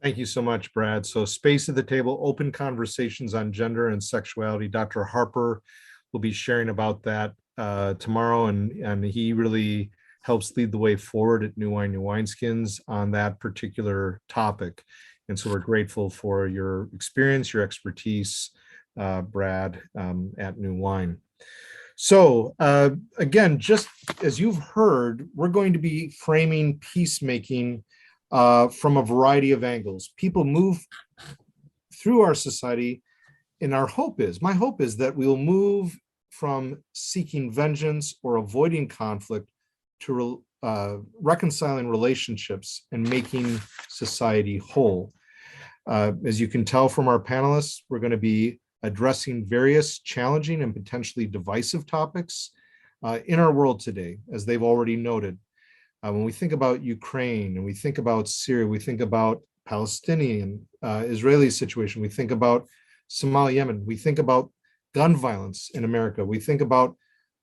Thank you so much, Brad. So Space at the Table, open conversations on gender and sexuality. Dr. Harper will be sharing about that tomorrow, and he really helps lead the way forward at New Wine, New Wineskins on that particular topic. And so we're grateful for your experience, your expertise, Brad, at New Wine. So again, just as you've heard, we're going to be framing peacemaking from a variety of angles. People move through our society, and my hope is that we'll move from seeking vengeance or avoiding conflict to reconciling relationships and making society whole. As you can tell from our panelists, we're going to be addressing various challenging and potentially divisive topics in our world today, as they've already noted. When we think about Ukraine and we think about Syria, we think about Palestinian, Israeli situation, we think about Somalia, Yemen, we think about gun violence in America, we think about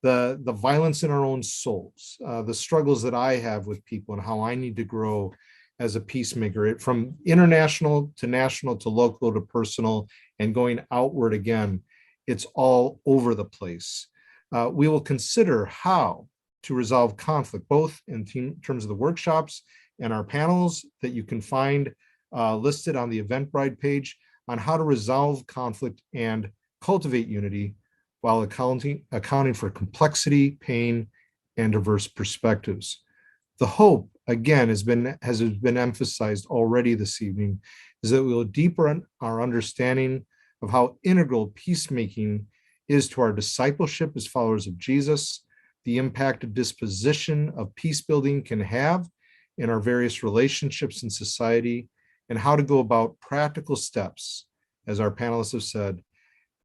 the violence in our own souls, the struggles that I have with people and how I need to grow as a peacemaker, from international to national to local to personal and going outward again. It's all over the place. We will consider how to resolve conflict, both in terms of the workshops and our panels that you can find listed on the Eventbrite page on how to resolve conflict and cultivate unity while accounting for complexity, pain, and diverse perspectives. The hope, again, has been emphasized already this evening, is that we will deepen our understanding of how integral peacemaking is to our discipleship as followers of Jesus, the impact a disposition of peace building can have in our various relationships in society, and how to go about practical steps, as our panelists have said,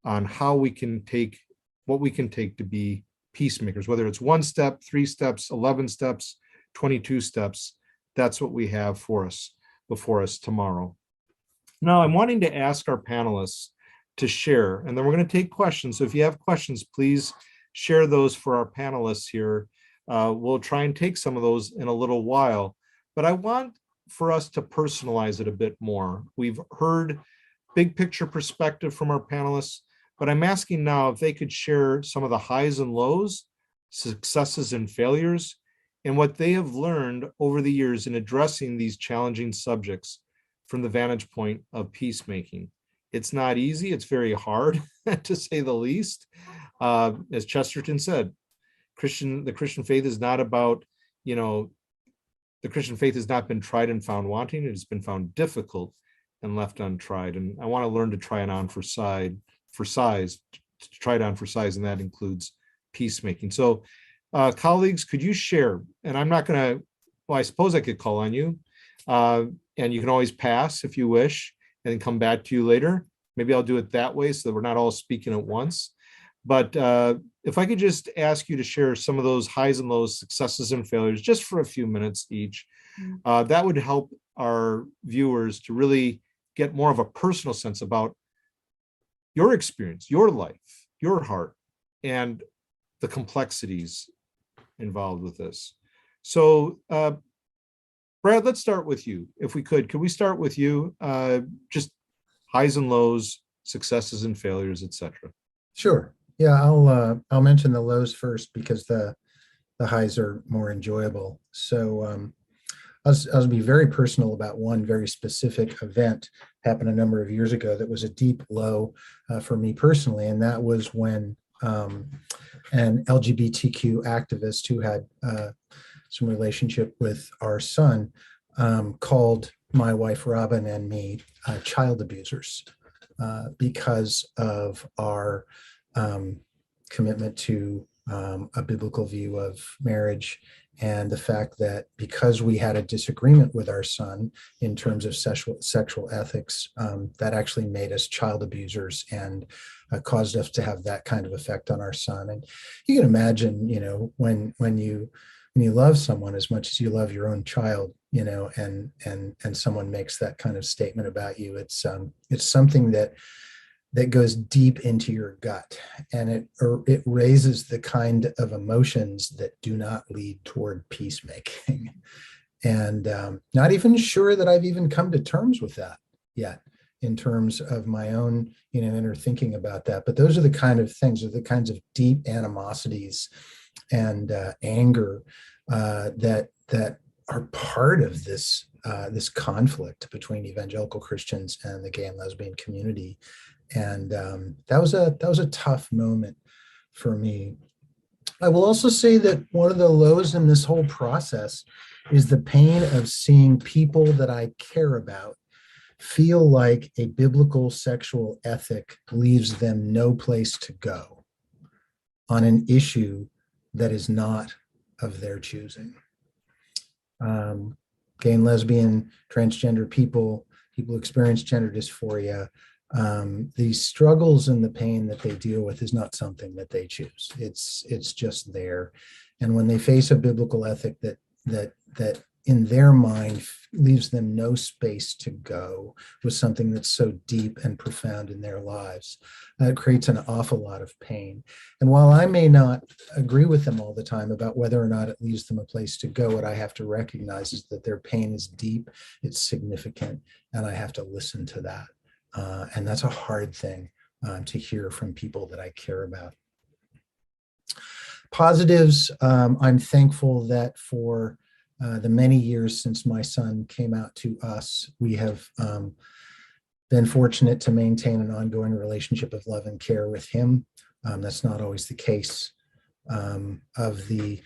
on how we can take what we can take to be peacemakers, whether it's 1 step, 3 steps, 11 steps, 22 steps. That's what we have for us before us tomorrow. Now, I'm wanting to ask our panelists to share, and then we're going to take questions. So if you have questions, please share those for our panelists here. We'll try and take some of those in a little while, but I want for us to personalize it a bit more. We've heard big picture perspective from our panelists, but I'm asking now if they could share some of the highs and lows, successes and failures, and what they have learned over the years in addressing these challenging subjects from the vantage point of peacemaking. It's not easy, it's very hard to say the least. As Chesterton said, the Christian faith is not about, the Christian faith has not been tried and found wanting, it has been found difficult and left untried. And I want to learn to try it on for size, to try it on for size, and that includes peacemaking. So colleagues, could you share, and I'm not going to, well, I suppose I could call on you, and you can always pass if you wish, and then come back to you later. Maybe I'll do it that way so that we're not all speaking at once. But if I could just ask you to share some of those highs and lows, successes and failures, just for a few minutes each, that would help our viewers to really get more of a personal sense about your experience, your life, your heart, and the complexities involved with this. So, Brad, let's start with you. If we could we start with you? Just highs and lows, successes and failures, etc. Sure. Yeah, I'll mention the lows first because the highs are more enjoyable. So I'll be very personal about one very specific event happened a number of years ago that was a deep low for me personally, and that was when an LGBTQ activist who had some relationship with our son called my wife Robin and me child abusers because of our commitment to a biblical view of marriage, and the fact that because we had a disagreement with our son in terms of sexual ethics, that actually made us child abusers and caused us to have that kind of effect on our son. And you can imagine, when you love someone as much as you love your own child, and someone makes that kind of statement about you, it's something that goes deep into your gut, and it raises the kind of emotions that do not lead toward peacemaking. And not even sure that I've even come to terms with that yet in terms of my own, inner thinking about that. But those are the kind of things, are the kinds of deep animosities and anger that are part of this conflict between evangelical Christians and the gay and lesbian community. And that was a tough moment for me. I will also say that one of the lows in this whole process is the pain of seeing people that I care about feel like a biblical sexual ethic leaves them no place to go on an issue that is not of their choosing. Gay and lesbian, transgender people experience gender dysphoria. The struggles and the pain that they deal with is not something that they choose. It's just there. And when they face a biblical ethic that in their mind leaves them no space to go with something that's so deep and profound in their lives. It creates an awful lot of pain. And while I may not agree with them all the time about whether or not it leaves them a place to go, what I have to recognize is that their pain is deep, it's significant, and I have to listen to that. And that's a hard thing to hear from people that I care about. Positives, I'm thankful that for the many years since my son came out to us, we have been fortunate to maintain an ongoing relationship of love and care with him. That's not always the case. Of the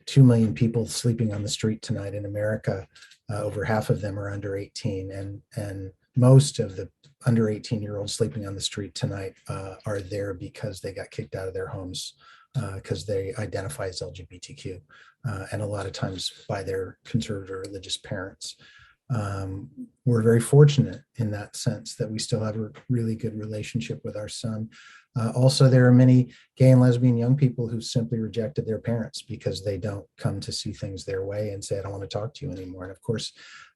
2 million people sleeping on the street tonight in America, over half of them are under 18, and most of the under 18-year-olds sleeping on the street tonight are there because they got kicked out of their homes because they identify as LGBTQ, and a lot of times by their conservative religious parents. We're very fortunate in that sense that we still have a really good relationship with our son. Also, there are many gay and lesbian young people who simply rejected their parents because they don't come to see things their way and say, I don't want to talk to you anymore. And of course,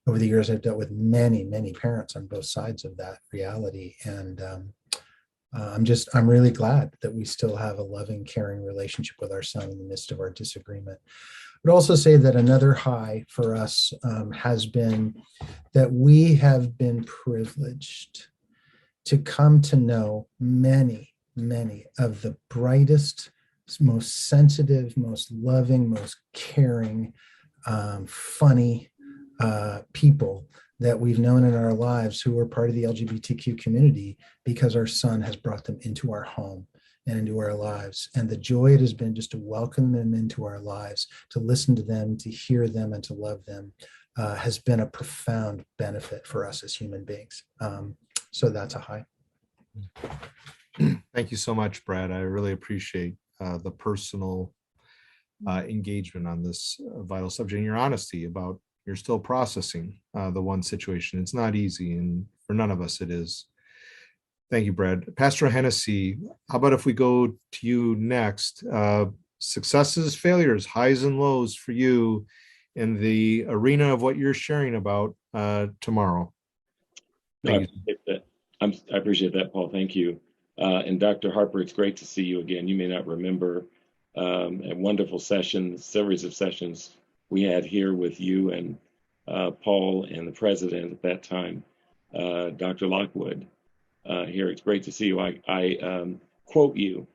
over the years, I've dealt with many, many parents on both sides of that reality. And I'm really glad that we still have a loving, caring relationship with our son in the midst of our disagreement. I would also say that another high for us has been that we have been privileged to come to know many, many of the brightest, most sensitive, most loving, most caring, funny people that we've known in our lives who are part of the LGBTQ community because our son has brought them into our home and into our lives. And the joy it has been just to welcome them into our lives, to listen to them, to hear them, and to love them has been a profound benefit for us as human beings. So that's a high. Thank you so much, Brad. I really appreciate the personal engagement on this vital subject and your honesty about you're still processing the one situation. It's not easy, and for none of us it is. Thank you, Brad. Pastor Hennessey, how about if we go to you next? Successes, failures, highs and lows for you in the arena of what you're sharing about tomorrow. I appreciate that, Paul. Thank you. And Dr. Harper, it's great to see you again. You may not remember a wonderful session, series of sessions we had here with you and Paul and the president at that time, Dr. Lockwood. Here, it's great to see you. I quote you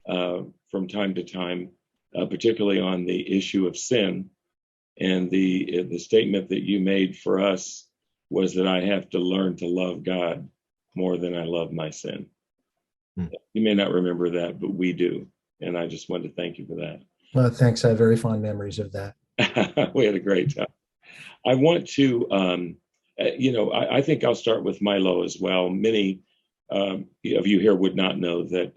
from time to time, particularly on the issue of sin. And the statement that you made for us was that I have to learn to love God more than I love my sin. You may not remember that, but we do. And I just wanted to thank you for that. Well, thanks. I have very fond memories of that. We had a great time. I want to, I think I'll start with my low as well. Many of you here would not know that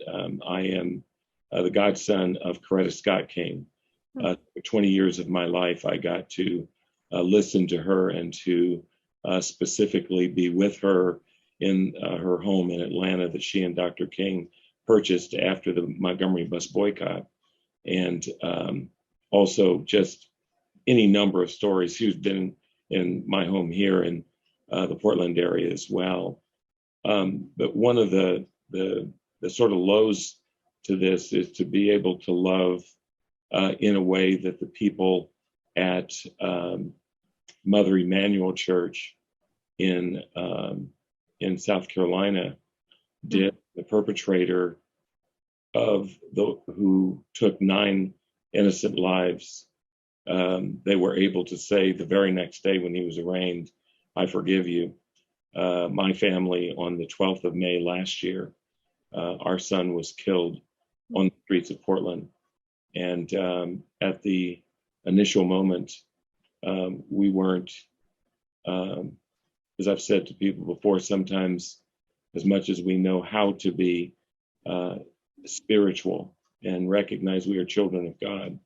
I am the godson of Coretta Scott King. For 20 years of my life, I got to listen to her and to specifically be with her in her home in Atlanta that she and Dr. King purchased after the Montgomery bus boycott. And also just any number of stories. She's been in my home here in the Portland area as well. But one of the sort of lows to this is to be able to love in a way that the people at Mother Emanuel Church in South Carolina did. The perpetrator who took 9 innocent lives, they were able to say the very next day when he was arraigned, I forgive you. My family, on the 12th of May last year, our son was killed on the streets of Portland. And at the initial moment, we weren't, as I've said to people before, sometimes as much as we know how to be spiritual and recognize we are children of God,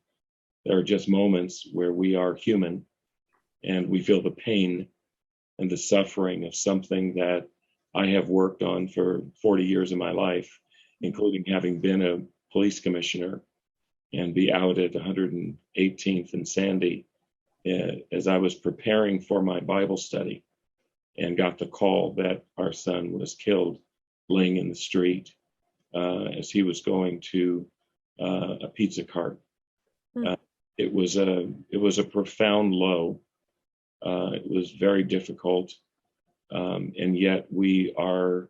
there are just moments where we are human and we feel the pain and the suffering of something that I have worked on for 40 years of my life, including having been a police commissioner and be out at 118th and Sandy as I was preparing for my Bible study and got the call that our son was killed laying in the street as he was going to a pizza cart. It was a profound low. It was very difficult, and yet we are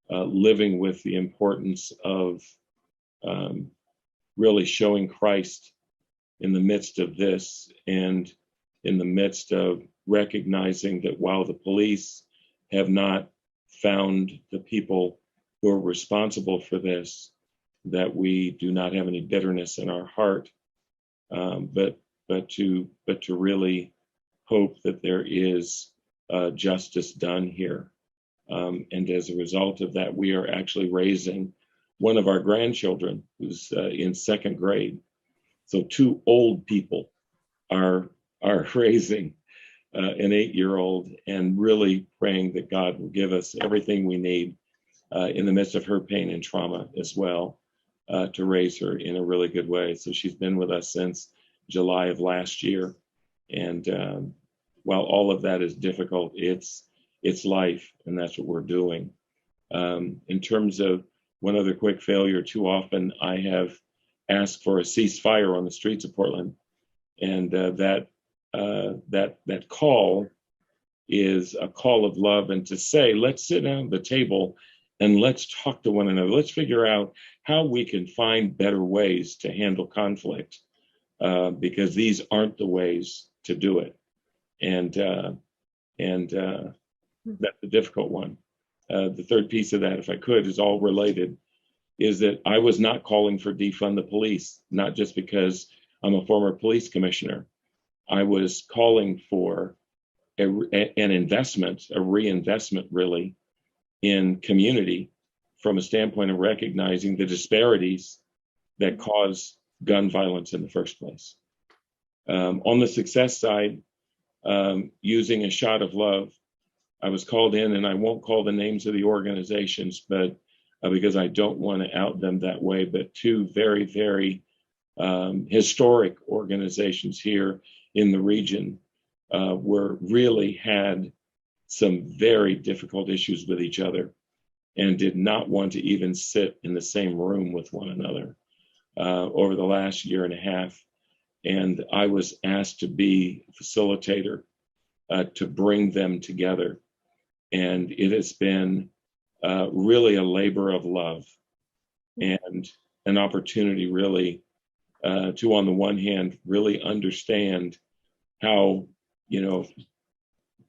living with the importance of really showing Christ in the midst of this, and in the midst of recognizing that while the police have not found the people who are responsible for this, that we do not have any bitterness in our heart, but to really hope that there is justice done here. And as a result of that, we are actually raising one of our grandchildren who's in second grade. So two old people are raising an 8-year-old, and really praying that God will give us everything we need in the midst of her pain and trauma as well, to raise her in a really good way. So she's been with us since July of last year. And while all of that is difficult, it's life, and that's what we're doing. In terms of one other quick failure, too often I have asked for a ceasefire on the streets of Portland, and that call is a call of love, and to say, let's sit down at the table and let's talk to one another. Let's figure out how we can find better ways to handle conflict, because these aren't the ways to do it. And that's a difficult one. The third piece of that, if I could, is all related, is that I was not calling for defund the police, not just because I'm a former police commissioner. I was calling for an investment, a reinvestment really, in community from a standpoint of recognizing the disparities that cause gun violence in the first place. On the success side, using a shot of love, I was called in, and I won't call the names of the organizations, but because I don't want to out them that way, but two very, very historic organizations here in the region really had some very difficult issues with each other, and did not want to even sit in the same room with one another over the last year and a half. And I was asked to be a facilitator to bring them together. And it has been really a labor of love, and an opportunity really to, on the one hand, really understand how,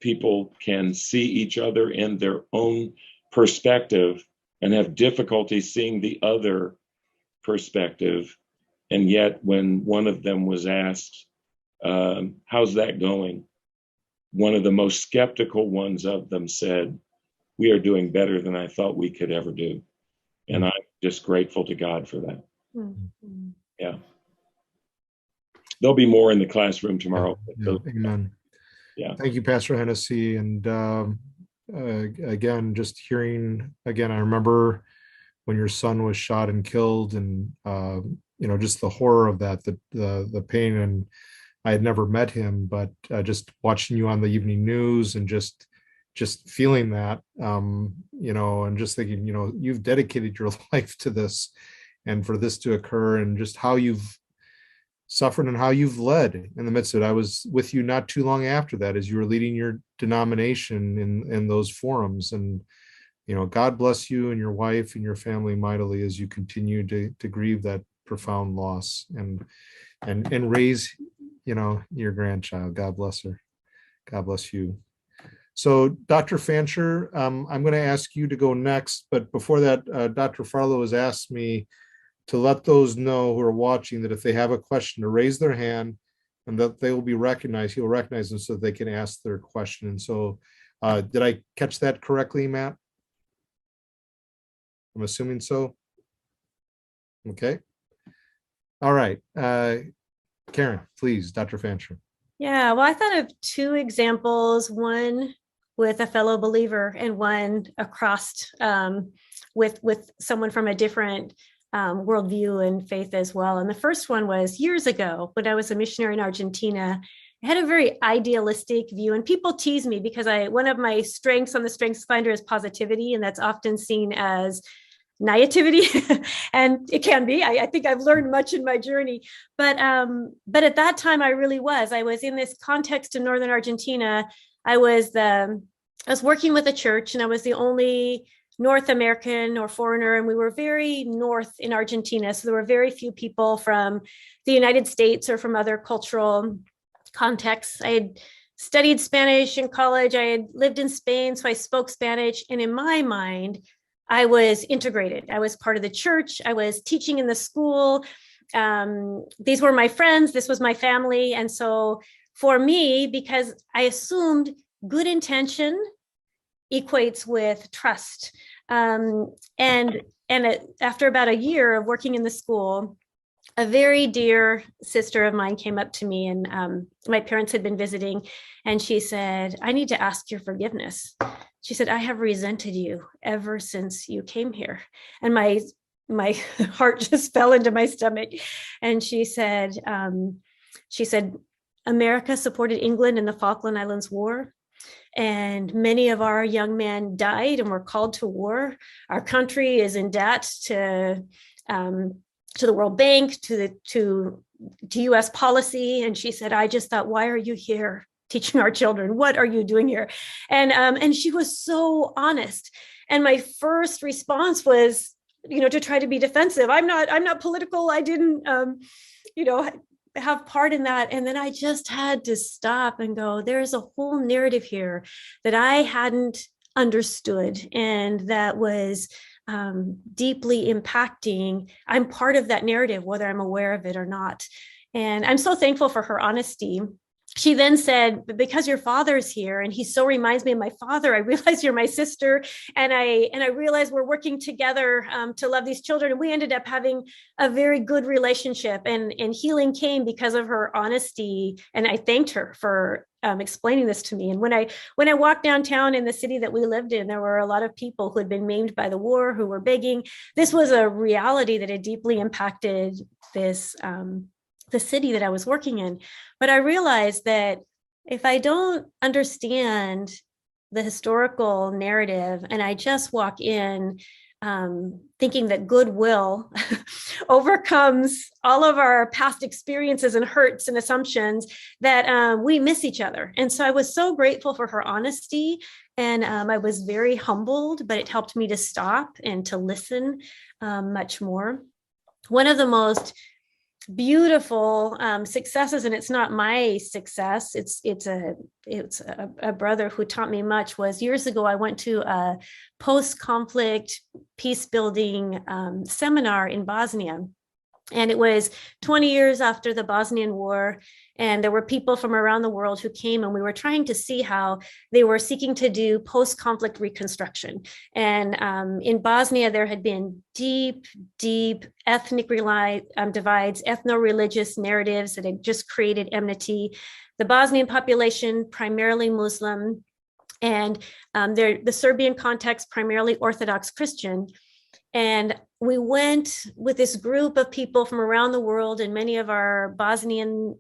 people can see each other in their own perspective and have difficulty seeing the other perspective. And yet when one of them was asked, how's that going? One of the most skeptical ones of them said, we are doing better than I thought we could ever do. And I'm just grateful to God for that. Mm-hmm. Yeah. There'll be more in the classroom tomorrow. Yeah, amen. Yeah. Thank you, Pastor Hennessey. And again, just hearing, again, I remember when your son was shot and killed, and just the horror of that, the pain. And I had never met him, but just watching you on the evening news, and just feeling that, and just thinking, you've dedicated your life to this, and for this to occur, and just how you've suffered and how you've led in the midst of it. I was with you not too long after that, as you were leading your denomination in those forums. And, God bless you and your wife and your family mightily as you continue to grieve that profound loss and raise, your grandchild. God bless her. God bless you. So Dr. Fancher, I'm going to ask you to go next, but before that, Dr. Farlow has asked me to let those know who are watching that if they have a question, to raise their hand, and that they will be recognized. He'll recognize them so they can ask their question. And so did I catch that correctly, Matt? I'm assuming so. Okay. All right. Karen, please, Dr. Fancher. Yeah, well, I thought of two examples, one with a fellow believer and one across with someone from a different worldview and faith as well. And the first one was years ago when I was a missionary in Argentina, I had a very idealistic view, and people tease me because one of my strengths on the Strengths Finder is positivity, and that's often seen as naivety, and it can be. I think I've learned much in my journey, but at that time I was in this context in northern Argentina. I was working with a church, and I was the only North American or foreigner, and we were very north in Argentina, so there were very few people from the United States or from other cultural contexts. I had studied Spanish in college. I had lived in Spain, so I spoke Spanish. And in my mind, I was integrated. I was part of the church. I was teaching in the school. These were my friends. This was my family. And so for me, because I assumed good intention equates with trust. After about a year of working in the school, a very dear sister of mine came up to me, and my parents had been visiting, and she said, "I need to ask your forgiveness." She said, "I have resented you ever since you came here." And my heart just fell into my stomach. And she said, "America supported England in the Falkland Islands War, and many of our young men died and were called to war. Our country is in debt to the World Bank, to US policy." And she said, "I just thought, why are you here teaching our children? What are you doing here?" And she was so honest. And my first response was, to try to be defensive. I'm not political. I didn't, have part in that. And then I just had to stop and go, there's a whole narrative here that I hadn't understood, and that was deeply impacting. I'm part of that narrative, whether I'm aware of it or not. And I'm so thankful for her honesty. She then said, "Because your father's here, and he so reminds me of my father, I realize you're my sister, and I realize we're working together to love these children." And we ended up having a very good relationship, and healing came because of her honesty. And I thanked her for explaining this to me. And when I walked downtown in the city that we lived in, there were a lot of people who had been maimed by the war, who were begging. This was a reality that had deeply impacted the city that I was working in. But I realized that if I don't understand the historical narrative, and I just walk in thinking that goodwill overcomes all of our past experiences and hurts and assumptions, that we miss each other. And so I was so grateful for her honesty, and I was very humbled, but it helped me to stop and to listen much more. One of the most beautiful successes, and it's not my success, it's a brother who taught me much, was years ago I went to a post-conflict peace building seminar in Bosnia. And it was 20 years after the Bosnian War, and there were people from around the world who came, and we were trying to see how they were seeking to do post-conflict reconstruction. And in Bosnia, there had been deep ethnic divides, ethno-religious narratives that had just created enmity. The Bosnian population, primarily Muslim, and the Serbian context, primarily Orthodox Christian. And we went with this group of people from around the world, and many of our Bosnian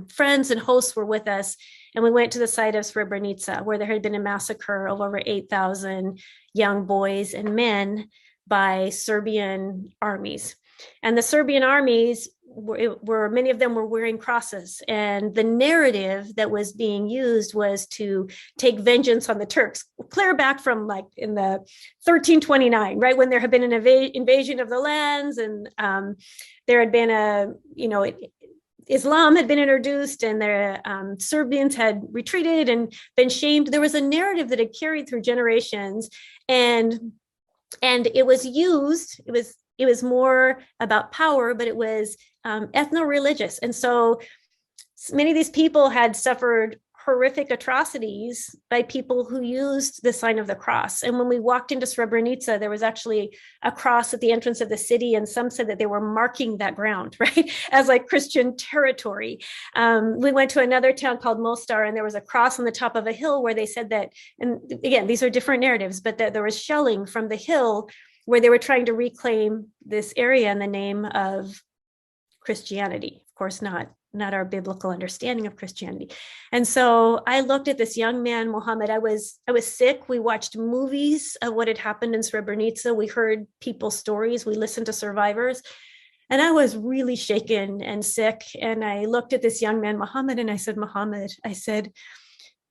friends and hosts were with us. And we went to the site of Srebrenica, where there had been a massacre of over 8,000 young boys and men by Serbian armies. And the Serbian armies were many of them were wearing crosses. And the narrative that was being used was to take vengeance on the Turks, clear back from like in the 1329, right, when there had been an invasion of the lands, and there had been Islam had been introduced, and the Serbians had retreated and been shamed. There was a narrative that had carried through generations, and it was used. It was more about power, but it was ethno-religious. And so many of these people had suffered horrific atrocities by people who used the sign of the cross. And when we walked into Srebrenica, there was actually a cross at the entrance of the city, and some said that they were marking that ground, right, as like Christian territory. We went to another town called Mostar, and there was a cross on the top of a hill where they said that, and again, these are different narratives, but that there was shelling from the hill where they were trying to reclaim this area in the name of Christianity. Of course, not our biblical understanding of Christianity. And so I looked at this young man, Muhammad. I was sick. We watched movies of what had happened in Srebrenica. We heard people's stories. We listened to survivors. And I was really shaken and sick. And I looked at this young man, Muhammad, and I said, Muhammad, I said,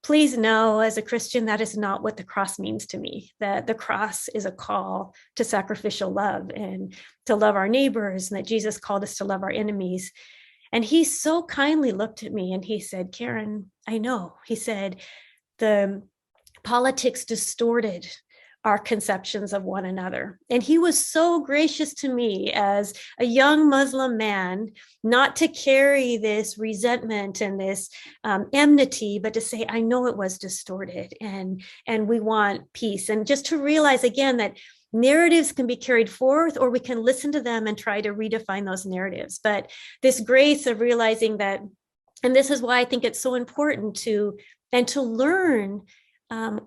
please know, as a Christian, that is not what the cross means to me, that the cross is a call to sacrificial love and to love our neighbors, and that Jesus called us to love our enemies. And he so kindly looked at me and he said, Karen, I know. He said, the politics distorted our conceptions of one another. And he was so gracious to me as a young Muslim man, not to carry this resentment and this enmity, but to say, I know it was distorted and we want peace. And just to realize again that narratives can be carried forth, or we can listen to them and try to redefine those narratives. But this grace of realizing that, and this is why I think it's so important to learn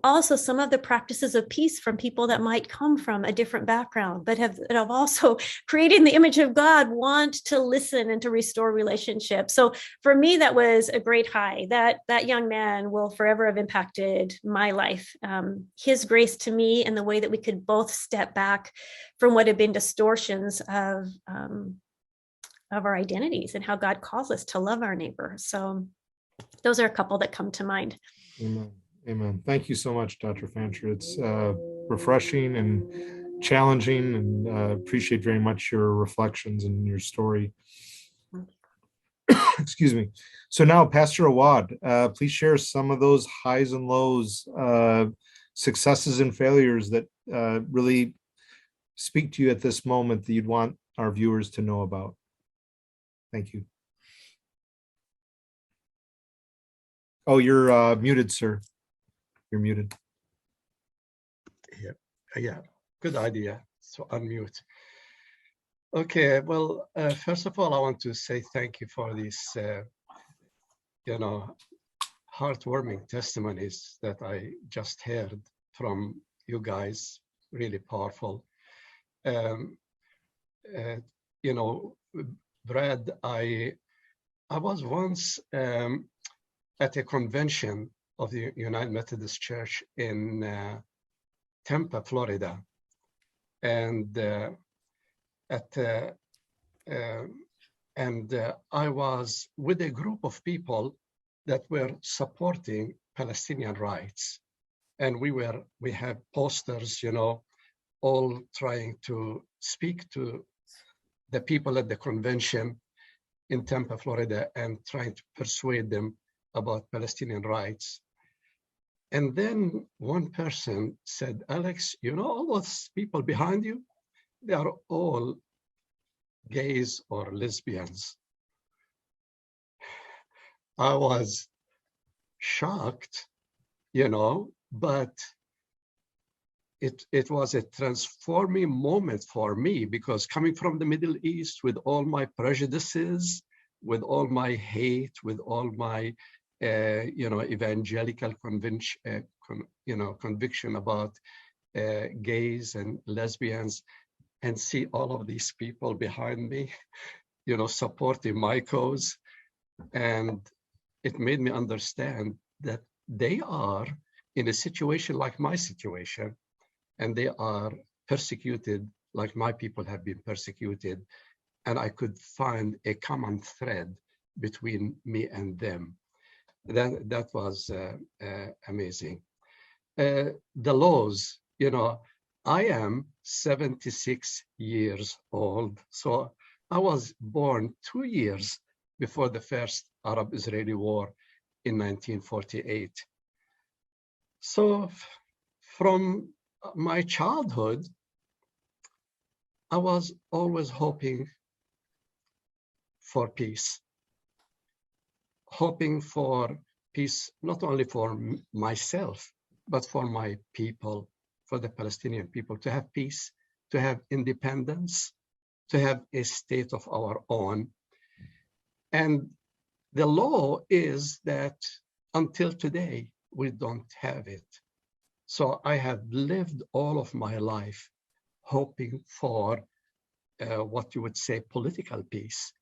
also some of the practices of peace from people that might come from a different background, but have also created in the image of God, want to listen and to restore relationships. So for me, that was a great high. That young man will forever have impacted my life. His grace to me and the way that we could both step back from what had been distortions of our identities and how God calls us to love our neighbor. So those are a couple that come to mind. Amen. Amen. Thank you so much, Dr. Fancher. It's refreshing and challenging, and appreciate very much your reflections and your story. Excuse me. So now, Pastor Awad, please share some of those highs and lows, successes and failures that really speak to you at this moment that you'd want our viewers to know about. Thank you. Oh, you're muted, sir. You're muted. Yeah, good idea. So unmute. Okay, well, first of all, I want to say thank you for these, heartwarming testimonies that I just heard from you guys. Really powerful. Brad, I was once at a convention of the United Methodist Church in Tampa, Florida, and I was with a group of people that were supporting Palestinian rights, and we had posters, all trying to speak to the people at the convention in Tampa, Florida, and trying to persuade them about Palestinian rights. And then one person said, Alex, all those people behind you, they are all gays or lesbians. I was shocked, but it was a transforming moment for me, because coming from the Middle East with all my prejudices, with all my hate, with all my evangelical conviction about gays and lesbians, and see all of these people behind me, supporting my cause. And it made me understand that they are in a situation like my situation, and they are persecuted like my people have been persecuted. And I could find a common thread between me and them. That was amazing. The laws, I am 76 years old. So I was born 2 years before the first Arab-Israeli war in 1948. So from my childhood, I was always hoping for peace. Hoping for peace, not only for myself, but for my people, for the Palestinian people, to have peace, to have independence, to have a state of our own. And the law is that until today, we don't have it. So I have lived all of my life hoping for what you would say political peace,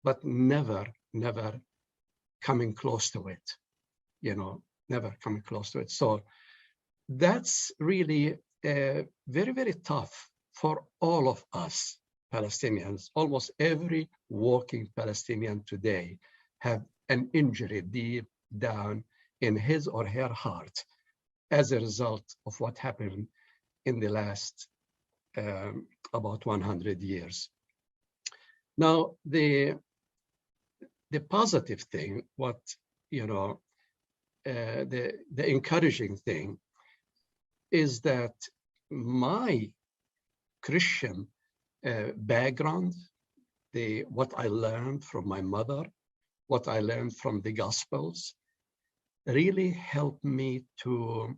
but never never coming close to it, never coming close to it. So that's really very, very tough for all of us Palestinians. Almost every working Palestinian today have an injury deep down in his or her heart as a result of what happened in the last about 100 years. Now, the positive thing, the encouraging thing is that my Christian background, what I learned from my mother, what I learned from the Gospels, really helped me to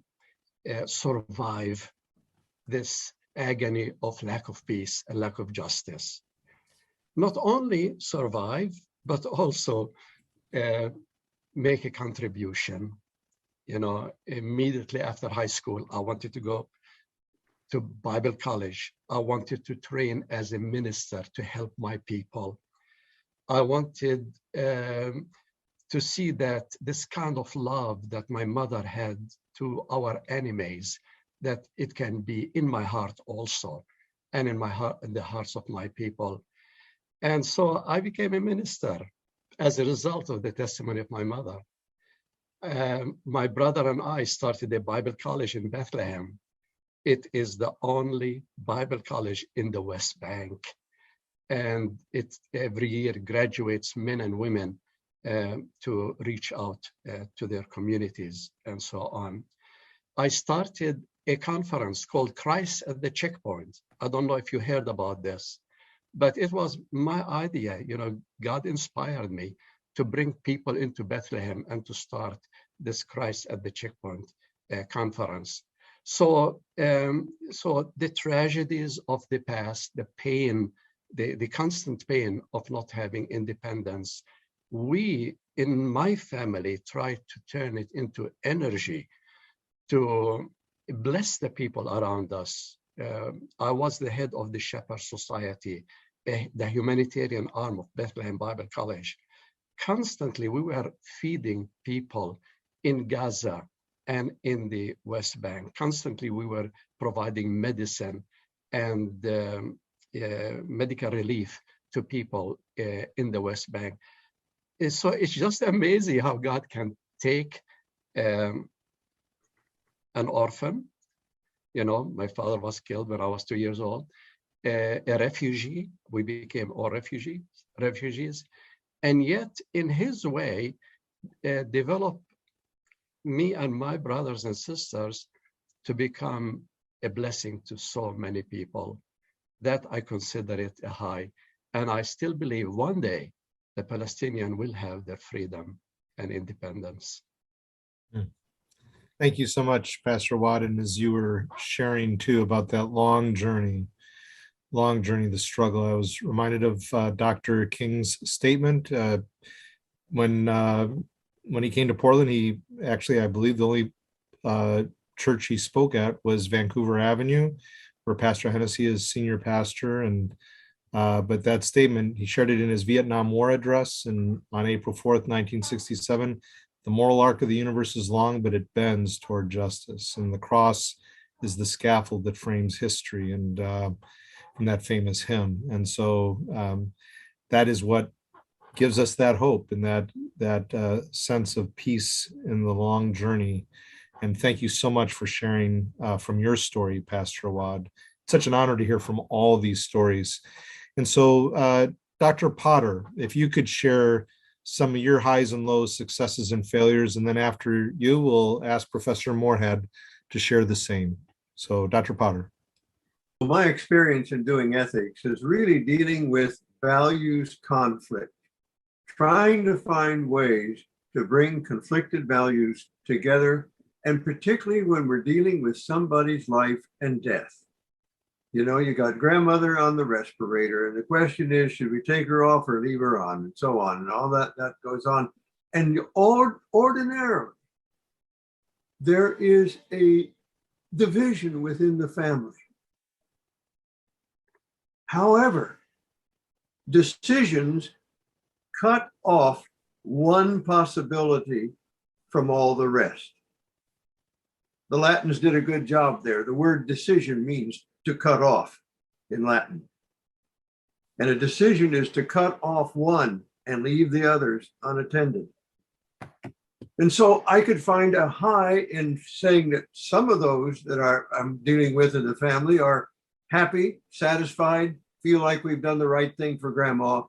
survive this agony of lack of peace and lack of justice. Not only survive, but also make a contribution. Immediately after high school, I wanted to go to Bible college. I wanted to train as a minister to help my people. I wanted to see that this kind of love that my mother had to our enemies, that it can be in my heart also, and in my heart, in the hearts of my people. And so I became a minister as a result of the testimony of my mother. My brother and I started a Bible college in Bethlehem. It is the only Bible college in the West Bank. And it every year graduates men and women to reach out to their communities and so on. I started a conference called Christ at the Checkpoint. I don't know if you heard about this, but it was my idea. God inspired me to bring people into Bethlehem and to start this Christ at the Checkpoint conference. So the tragedies of the past, the pain, the constant pain of not having independence, we in my family tried to turn it into energy to bless the people around us. I was the head of the Shepherd Society, the humanitarian arm of Bethlehem Bible College. Constantly, we were feeding people in Gaza and in the West Bank. Constantly, we were providing medicine and medical relief to people in the West Bank. So it's just amazing how God can take an orphan. My father was killed when I was 2 years old. A refugee, we became all refugees. And yet, in his way, develop me and my brothers and sisters to become a blessing to so many people. That I consider it a high. And I still believe one day the Palestinians will have their freedom and independence. Thank you so much, Pastor Awad. And as you were sharing too about that long journey, the struggle, I was reminded of Dr. King's statement when he came to Portland. He actually, I believe, the only church he spoke at was Vancouver Avenue, where Pastor Hennessey is senior pastor. And but that statement, he shared it in his Vietnam War address, and on April 4th, 1967. The moral arc of the universe is long, but it bends toward justice. And the cross is the scaffold that frames history, and that famous hymn. And so that is what gives us that hope and that sense of peace in the long journey. And thank you so much for sharing from your story, Pastor Awad. It's such an honor to hear from all these stories. And so, Dr. Potter, if you could share some of your highs and lows, successes and failures, and then after you, we'll ask Professor Moorhead to share the same. So, Dr. Potter. My experience in doing ethics is really dealing with values conflict, trying to find ways to bring conflicted values together, and particularly when we're dealing with somebody's life and death. You got grandmother on the respirator, and the question is, should we take her off or leave her on, and so on, and all that goes on. And ordinarily, there is a division within the family. However, decisions cut off one possibility from all the rest. The Latins did a good job there. The word decision means to cut off in Latin. And a decision is to cut off one and leave the others unattended. And so I could find a high in saying that some of those that I'm dealing with in the family are happy, satisfied, feel like we've done the right thing for grandma.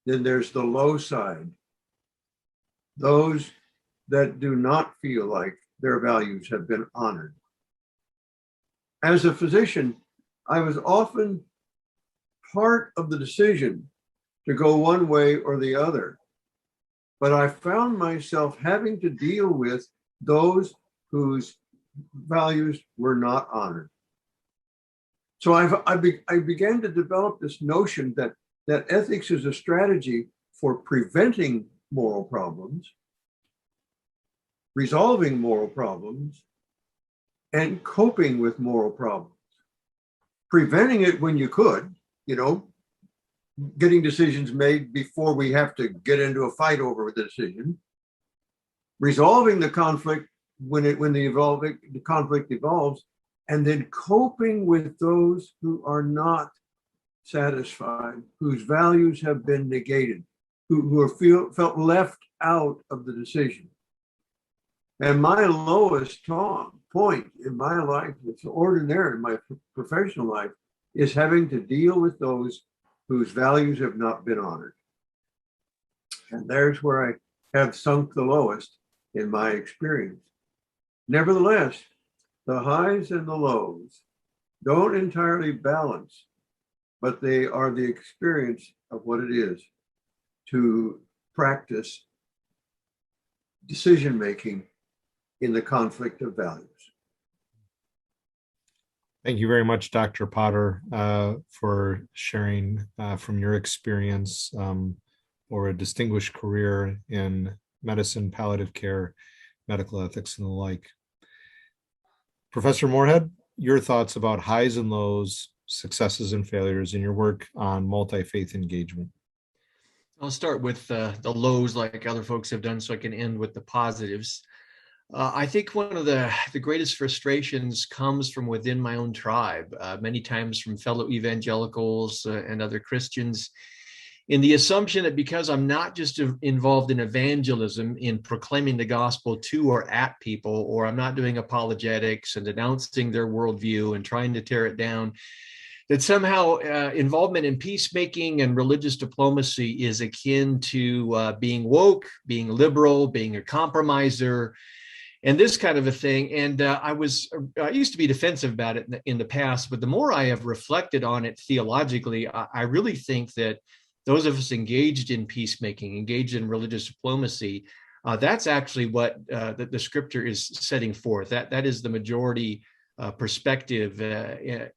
Then there's the low side. Those that do not feel like their values have been honored. As a physician, I was often part of the decision to go one way or the other. But I found myself having to deal with those whose values were not honored. So I began to develop this notion that ethics is a strategy for preventing moral problems, resolving moral problems, and coping with moral problems. Preventing it when you could, getting decisions made before we have to get into a fight over the decision, resolving the conflict when the conflict evolves, and then coping with those who are not satisfied, whose values have been negated, who felt left out of the decision. And my lowest point in my life, it's ordinary in my professional life, is having to deal with those whose values have not been honored. And there's where I have sunk the lowest in my experience. Nevertheless, the highs and the lows don't entirely balance, but they are the experience of what it is to practice decision-making in the conflict of values. Thank you very much, Dr. Potter, for sharing from your experience or a distinguished career in medicine, palliative care, medical ethics, and the like. Professor Moorhead, your thoughts about highs and lows, successes and failures in your work on multi-faith engagement. I'll start with the lows like other folks have done so I can end with the positives. I think one of the greatest frustrations comes from within my own tribe, many times from fellow evangelicals and other Christians, in the assumption that because I'm not just involved in evangelism, in proclaiming the gospel to or at people, or I'm not doing apologetics and denouncing their worldview and trying to tear it down, that somehow involvement in peacemaking and religious diplomacy is akin to being woke, being liberal, being a compromiser, and this kind of a thing. And I used to be defensive about it in the past, but the more I have reflected on it theologically, I really think that those of us engaged in peacemaking, engaged in religious diplomacy, that's actually what the scripture is setting forth. That is the majority perspective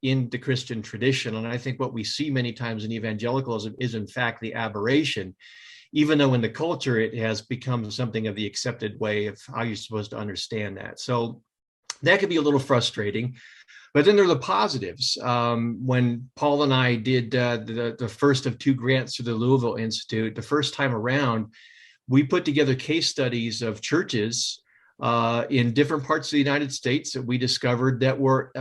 in the Christian tradition. And I think what we see many times in evangelicalism is in fact the aberration, even though in the culture it has become something of the accepted way of how you're supposed to understand that. So that could be a little frustrating. But then there are the positives. When Paul and I did the first of 2 grants through the Louisville Institute, the first time around, we put together case studies of churches in different parts of the United States that we discovered that were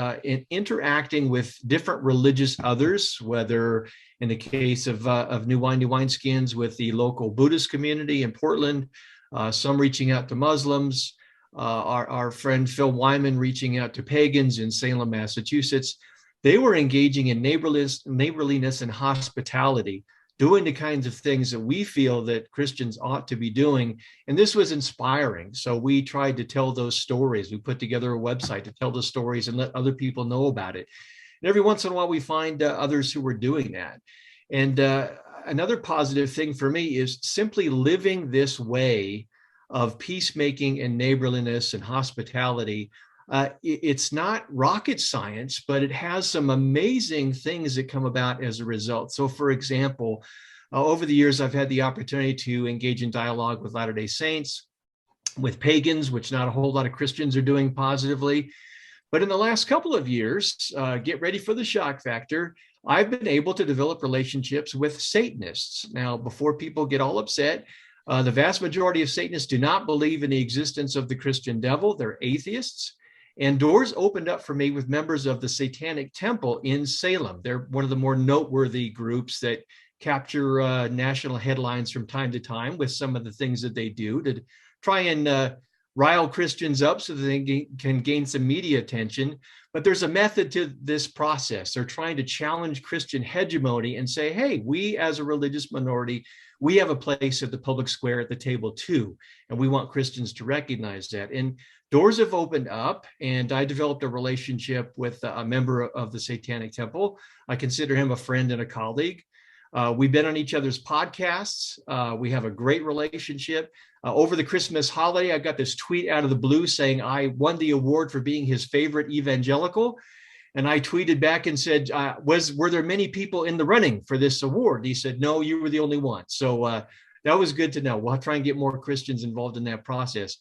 interacting with different religious others, whether in the case of New Wineskins with the local Buddhist community in Portland, some reaching out to Muslims, our friend Phil Lyman reaching out to pagans in Salem, Massachusetts. They were engaging in neighborliness and hospitality, doing the kinds of things that we feel that Christians ought to be doing. And this was inspiring. So we tried to tell those stories. We put together a website to tell the stories and let other people know about it. And every once in a while, we find others who were doing that. And another positive thing for me is simply living this way of peacemaking and neighborliness and hospitality. It's not rocket science, but it has some amazing things that come about as a result. So for example, over the years, I've had the opportunity to engage in dialogue with Latter-day Saints, with pagans, which not a whole lot of Christians are doing positively. But in the last couple of years, get ready for the shock factor, I've been able to develop relationships with Satanists. Now, before people get all upset, the vast majority of Satanists do not believe in the existence of the Christian devil. They're atheists. And doors opened up for me with members of the Satanic Temple in Salem. They're one of the more noteworthy groups that capture national headlines from time to time with some of the things that they do to try and rile Christians up so that they can gain some media attention. But there's a method to this process. They're trying to challenge Christian hegemony and say, hey, we as a religious minority, we have a place at the public square at the table too. And we want Christians to recognize that. And doors have opened up, and I developed a relationship with a member of the Satanic Temple. I consider him a friend and a colleague. We've been on each other's podcasts. We have a great relationship. Over the Christmas holiday, I got this tweet out of the blue saying I won the award for being his favorite evangelical. And I tweeted back and said, were there many people in the running for this award? And he said, no, you were the only one. So that was good to know. We'll try and get more Christians involved in that process.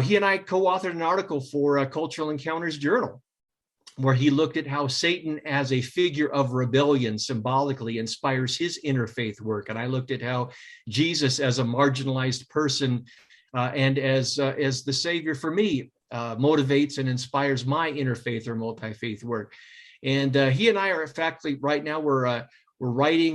He and I co-authored an article for Cultural Encounters Journal, where he looked at how Satan as a figure of rebellion symbolically inspires his interfaith work. And I looked at how Jesus as a marginalized person and as the savior for me motivates and inspires my interfaith or multi-faith work. And he and I are, in fact, right now we're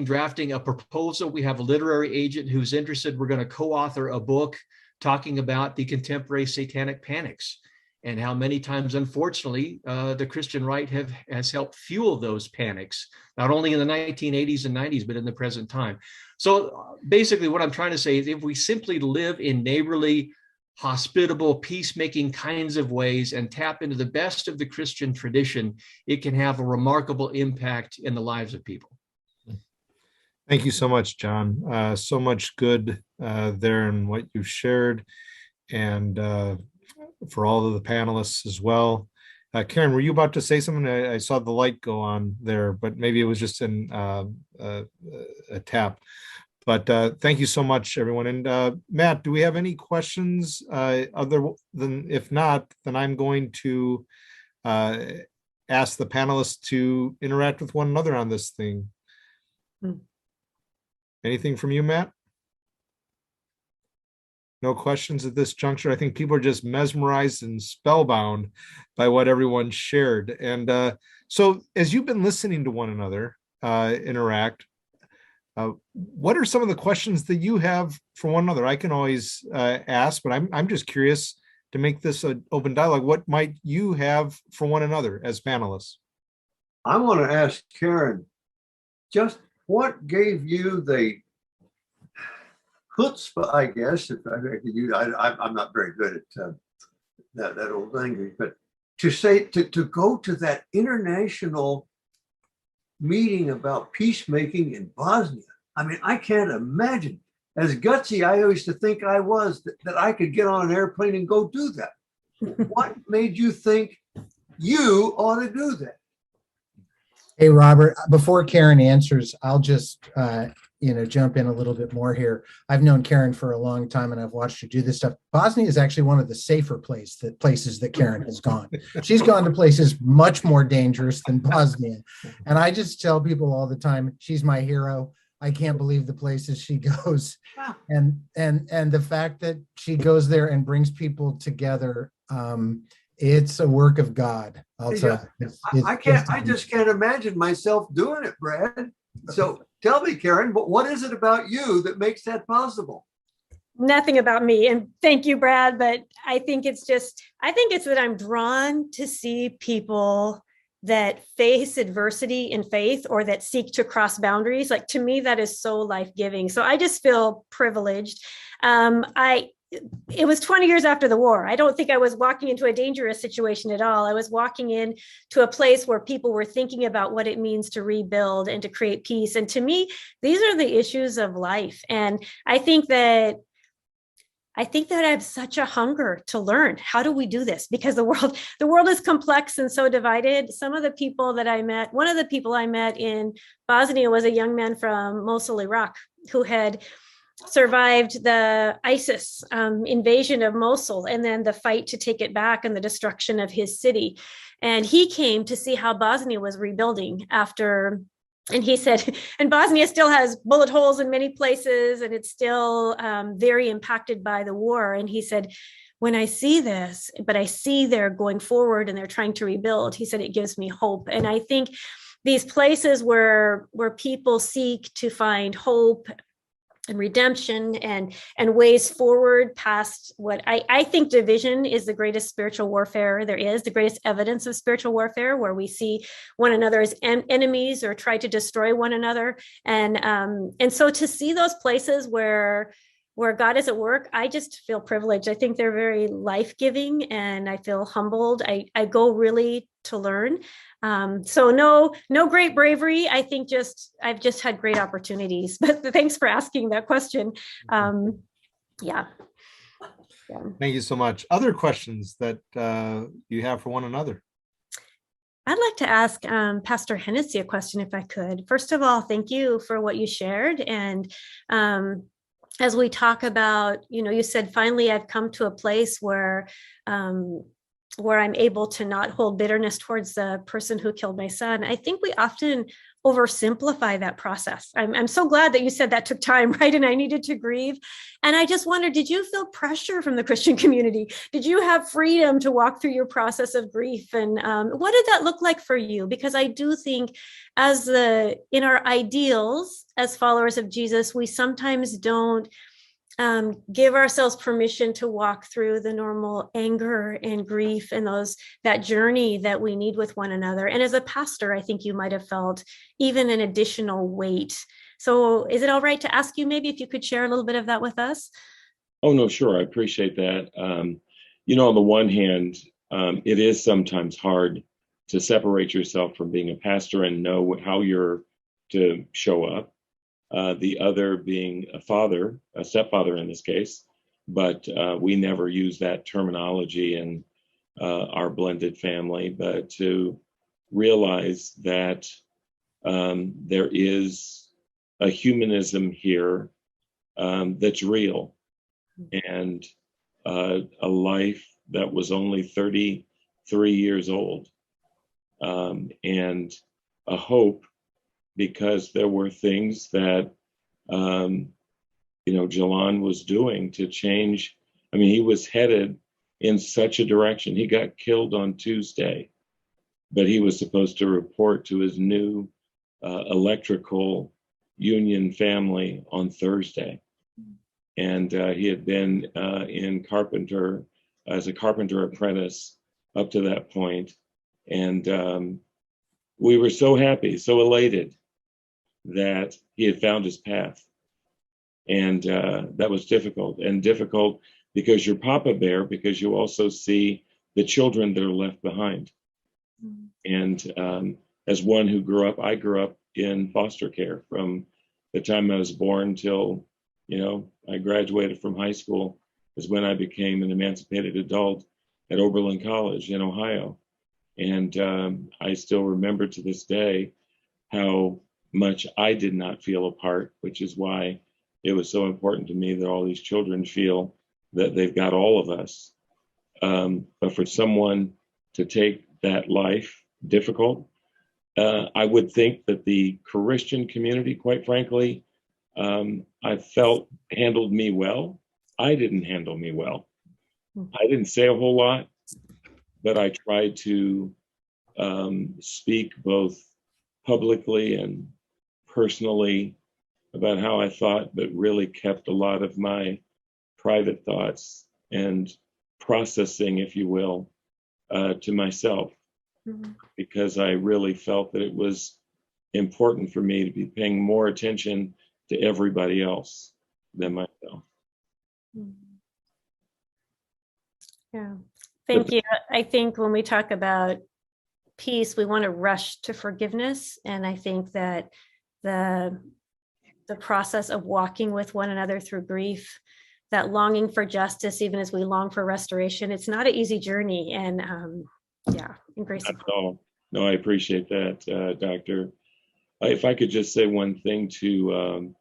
drafting a proposal. We have a literary agent who's interested. We're going to co-author a book talking about the contemporary satanic panics and how many times, unfortunately, the Christian right has helped fuel those panics, not only in the 1980s and 90s, but in the present time. So basically what I'm trying to say is if we simply live in neighborly, hospitable, peacemaking kinds of ways and tap into the best of the Christian tradition, it can have a remarkable impact in the lives of people. Thank you so much, John. So much good there in what you've shared, and for all of the panelists as well. Karen, were you about to say something? I saw the light go on there, but maybe it was just a tap. But thank you so much, everyone. And Matt, do we have any questions other than, if not, then I'm going to ask the panelists to interact with one another on this thing. Anything from you, Matt? No questions at this juncture. I think people are just mesmerized and spellbound by what everyone shared. And so as you've been listening to one another interact, what are some of the questions that you have for one another? I can always ask, but I'm just curious to make this an open dialogue. What might you have for one another as panelists? I want to ask Karen, just what gave you the chutzpah, I guess, if I could use, I'm not very good at that old language, but to say, to go to that international meeting about peacemaking in Bosnia. I mean, I can't imagine, as gutsy I used to think I was, that I could get on an airplane and go do that. What made you think you ought to do that? Hey, Robert, before Karen answers, I'll just, jump in a little bit more here. I've known Karen for a long time and I've watched her do this stuff. Bosnia is actually one of the safer places that Karen has gone. She's gone to places much more dangerous than Bosnia. And I just tell people all the time, she's my hero. I can't believe the places she goes. And the fact that she goes there and brings people together, it's a work of God. I just can't imagine myself doing it, Brad. So tell me, Karen, what is it about you that makes that possible? Nothing about me. And thank you, Brad. But I think it's that I'm drawn to see people that face adversity in faith or that seek to cross boundaries. Like, to me, that is so life-giving. So I just feel privileged. It was 20 years after the war. I don't think I was walking into a dangerous situation at all. I was walking in to a place where people were thinking about what it means to rebuild and to create peace. And to me, these are the issues of life. And I think that I have such a hunger to learn. How do we do this? Because the world is complex and so divided. One of the people I met in Bosnia was a young man from Mosul, Iraq, who had survived the ISIS invasion of Mosul and then the fight to take it back and the destruction of his city. And he came to see how Bosnia was rebuilding after. And he said, and Bosnia still has bullet holes in many places, and it's still very impacted by the war. And he said, when I see this, but I see they're going forward and they're trying to rebuild, he said, it gives me hope. And I think these places where people seek to find hope and redemption and ways forward past what I think division is the greatest spiritual warfare there is, the greatest evidence of spiritual warfare, where we see one another as enemies or try to destroy one another. And so to see those places where God is at work, I just feel privileged. I think they're very life-giving, and I feel humbled. I go really to learn. So no great bravery. I think I've just had great opportunities. But thanks for asking that question. Yeah. Thank you so much. Other questions that you have for one another? I'd like to ask Pastor Hennessey a question, if I could. First of all, thank you for what you shared. And as we talk about, you said, finally, I've come to a place where I'm able to not hold bitterness towards the person who killed my son. I think we often oversimplify that process. I'm so glad that you said that took time, right? And I needed to grieve. And I just wondered, did you feel pressure from the Christian community? Did you have freedom to walk through your process of grief? And what did that look like for you? Because I do think in our ideals as followers of Jesus, we sometimes don't give ourselves permission to walk through the normal anger and grief and that journey that we need with one another. And as a pastor, I think you might have felt even an additional weight. So is it all right to ask you maybe if you could share a little bit of that with us? Oh, no, sure. I appreciate that. On the one hand, it is sometimes hard to separate yourself from being a pastor and know how you're to show up. The other being a stepfather in this case, but we never use that terminology in our blended family, but to realize that there is a humanism here that's real, and a life that was only 33 years old, and a hope, because there were things that, Jalan was doing to change. I mean, he was headed in such a direction. He got killed on Tuesday, but he was supposed to report to his new electrical union family on Thursday. And he had been as a carpenter apprentice up to that point. And we were so happy, so elated that he had found his path. And that was difficult because you're Papa Bear, because you also see the children that are left behind. And as one who I grew up in foster care from the time I was born till, I graduated from high school, is when I became an emancipated adult at Oberlin College in Ohio. And I still remember to this day how much I did not feel a part, which is why it was so important to me that all these children feel that they've got all of us. But for someone to take that life difficult, I would think that the Christian community, quite frankly, I felt handled me well. I didn't handle me well. I didn't say a whole lot, but I tried to speak both publicly and personally about how I thought, but really kept a lot of my private thoughts and processing, if you will, to myself, because I really felt that it was important for me to be paying more attention to everybody else than myself. Yeah, thank you. I think when we talk about peace, we want to rush to forgiveness. And I think that the process of walking with one another through grief, that longing for justice, even as we long for restoration, it's not an easy journey. And in grace. Not at all. No, I appreciate that, Doctor. If I could just say one thing to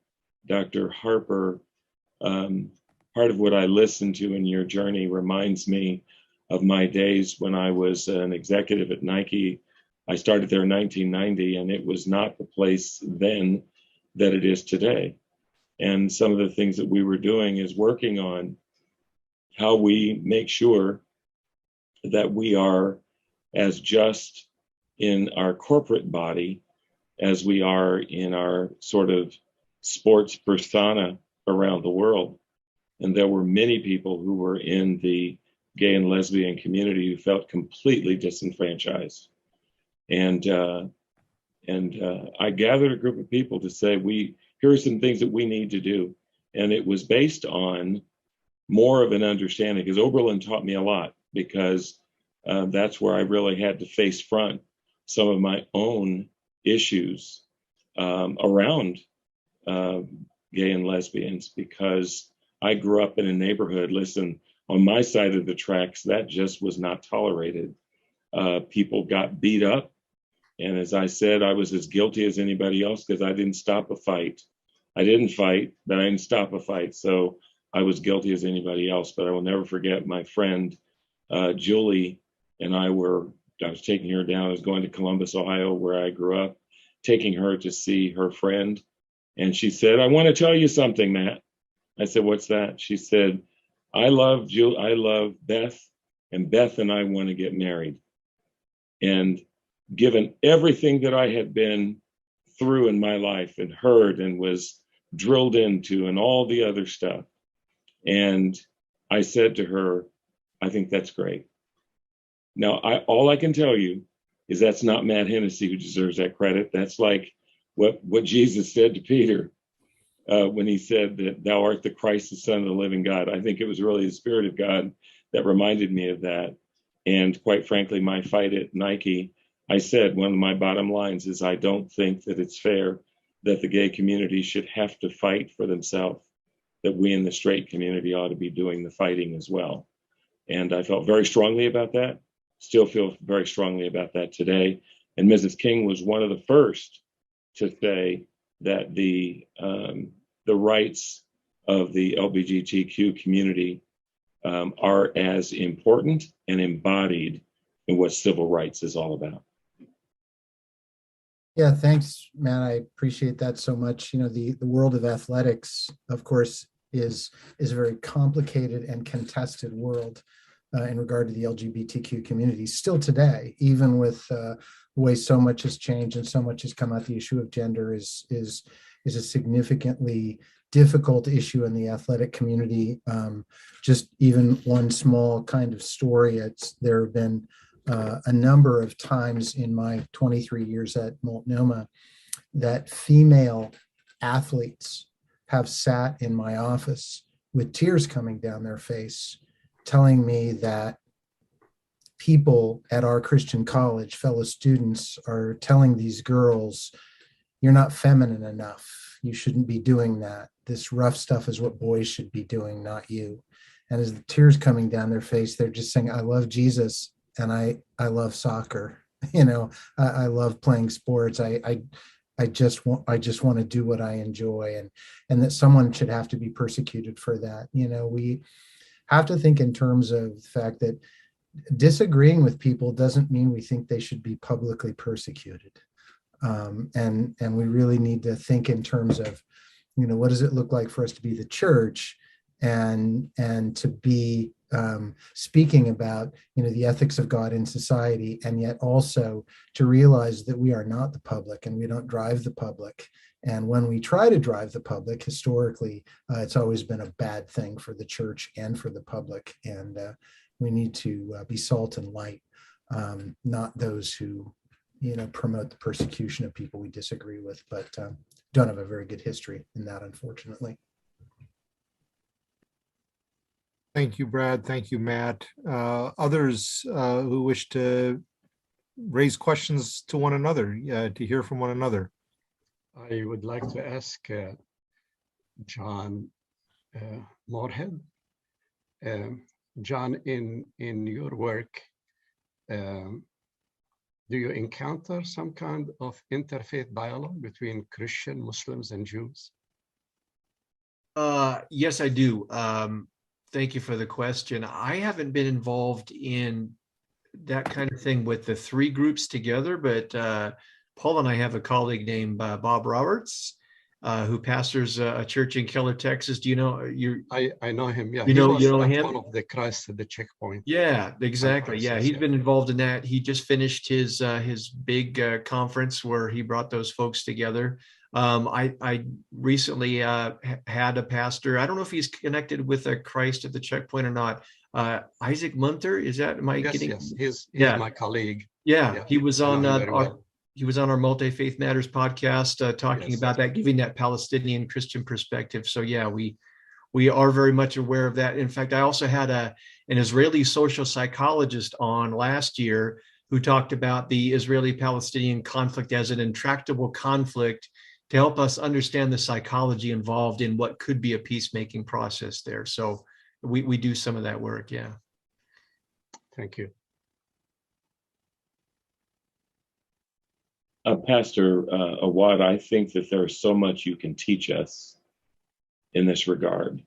Dr. Harper, part of what I listened to in your journey reminds me of my days when I was an executive at Nike. I started there in 1990, and it was not the place then that it is today. And some of the things that we were doing is working on how we make sure that we are as just in our corporate body as we are in our sort of sports persona around the world. And there were many people who were in the gay and lesbian community who felt completely disenfranchised. And I gathered a group of people to say, here are some things that we need to do. And it was based on more of an understanding, because Oberlin taught me a lot, because that's where I really had to face front some of my own issues around gay and lesbians, because I grew up in a neighborhood, listen, on my side of the tracks, that just was not tolerated. People got beat up. And as I said, I was as guilty as anybody else because I didn't stop a fight. I didn't fight, but I didn't stop a fight. So I was guilty as anybody else. But I will never forget my friend, Julie, and I was taking her down. I was going to Columbus, Ohio, where I grew up, taking her to see her friend. And she said, I want to tell you something, Matt. I said, what's that? She said, I love Beth, and Beth and I want to get married. And given everything that I had been through in my life and heard and was drilled into and all the other stuff, and I said to her, I think that's great. Now, all I can tell you is that's not Matt Hennessey who deserves that credit. That's like what Jesus said to Peter when he said that thou art the Christ, the Son of the living God. I think it was really the Spirit of God that reminded me of that. And quite frankly, my fight at Nike, I said one of my bottom lines is I don't think that it's fair that the gay community should have to fight for themselves, that we in the straight community ought to be doing the fighting as well. And I felt very strongly about that, still feel very strongly about that today. And Mrs. King was one of the first to say that the rights of the LGBTQ community are as important and embodied in what civil rights is all about. Yeah, thanks, man. I appreciate that so much. You know, the world of athletics, of course, is a very complicated and contested world in regard to the LGBTQ community still today, even with the way so much has changed and so much has come out. The issue of gender is a significantly difficult issue in the athletic community. Just even one small kind of story, there have been a number of times in my 23 years at Multnomah that female athletes have sat in my office with tears coming down their face, telling me that people at our Christian college, fellow students, are telling these girls, you're not feminine enough. You shouldn't be doing that. This rough stuff is what boys should be doing, not you. And as the tears coming down their face, they're just saying, I love Jesus and I love soccer. You know, I love playing sports. I just want to do what I enjoy, and that someone should have to be persecuted for that. You know, we have to think in terms of the fact that disagreeing with people doesn't mean we think they should be publicly persecuted. And we really need to think in terms of, you know, what does it look like for us to be the church and to be speaking about, you know, the ethics of God in society, and yet also to realize that we are not the public and we don't drive the public. And when we try to drive the public, historically, it's always been a bad thing for the church and for the public. And we need to be salt and light, not those who, you know, promote the persecution of people we disagree with, but don't have a very good history in that, unfortunately. Thank you, Brad. Thank you, Matt. Others who wish to raise questions to one another, to hear from one another. I would like to ask John Moorhead. John, in your work, do you encounter some kind of interfaith dialogue between Christian, Muslims, and Jews? Yes, I do. Thank you for the question. I haven't been involved in that kind of thing with the three groups together, but Paul and I have a colleague named Bob Roberts, who pastors a church in Keller, Texas. Do you know I know him. Yeah, you he know was him? one of the Christ at the checkpoint. Yeah, exactly. Yeah, conferences, he's yeah. been involved in that. He just finished his big conference where he brought those folks together. I recently had a pastor. I don't know if he's connected with a Christ at the checkpoint or not. Isaac Munter, is that? Am I Yes, getting? yes, he's Yeah. my colleague. Yeah, Yeah, he was I know on him very well. he was on our Multi-Faith Matters podcast talking Yes. about that, giving that Palestinian Christian perspective. So yeah, we are very much aware of that. In fact, I also had an Israeli social psychologist on last year who talked about the Israeli-Palestinian conflict as an intractable conflict to help us understand the psychology involved in what could be a peacemaking process there. So we do some of that work, yeah. Thank you. Pastor Awad, I think that there's so much you can teach us in this regard.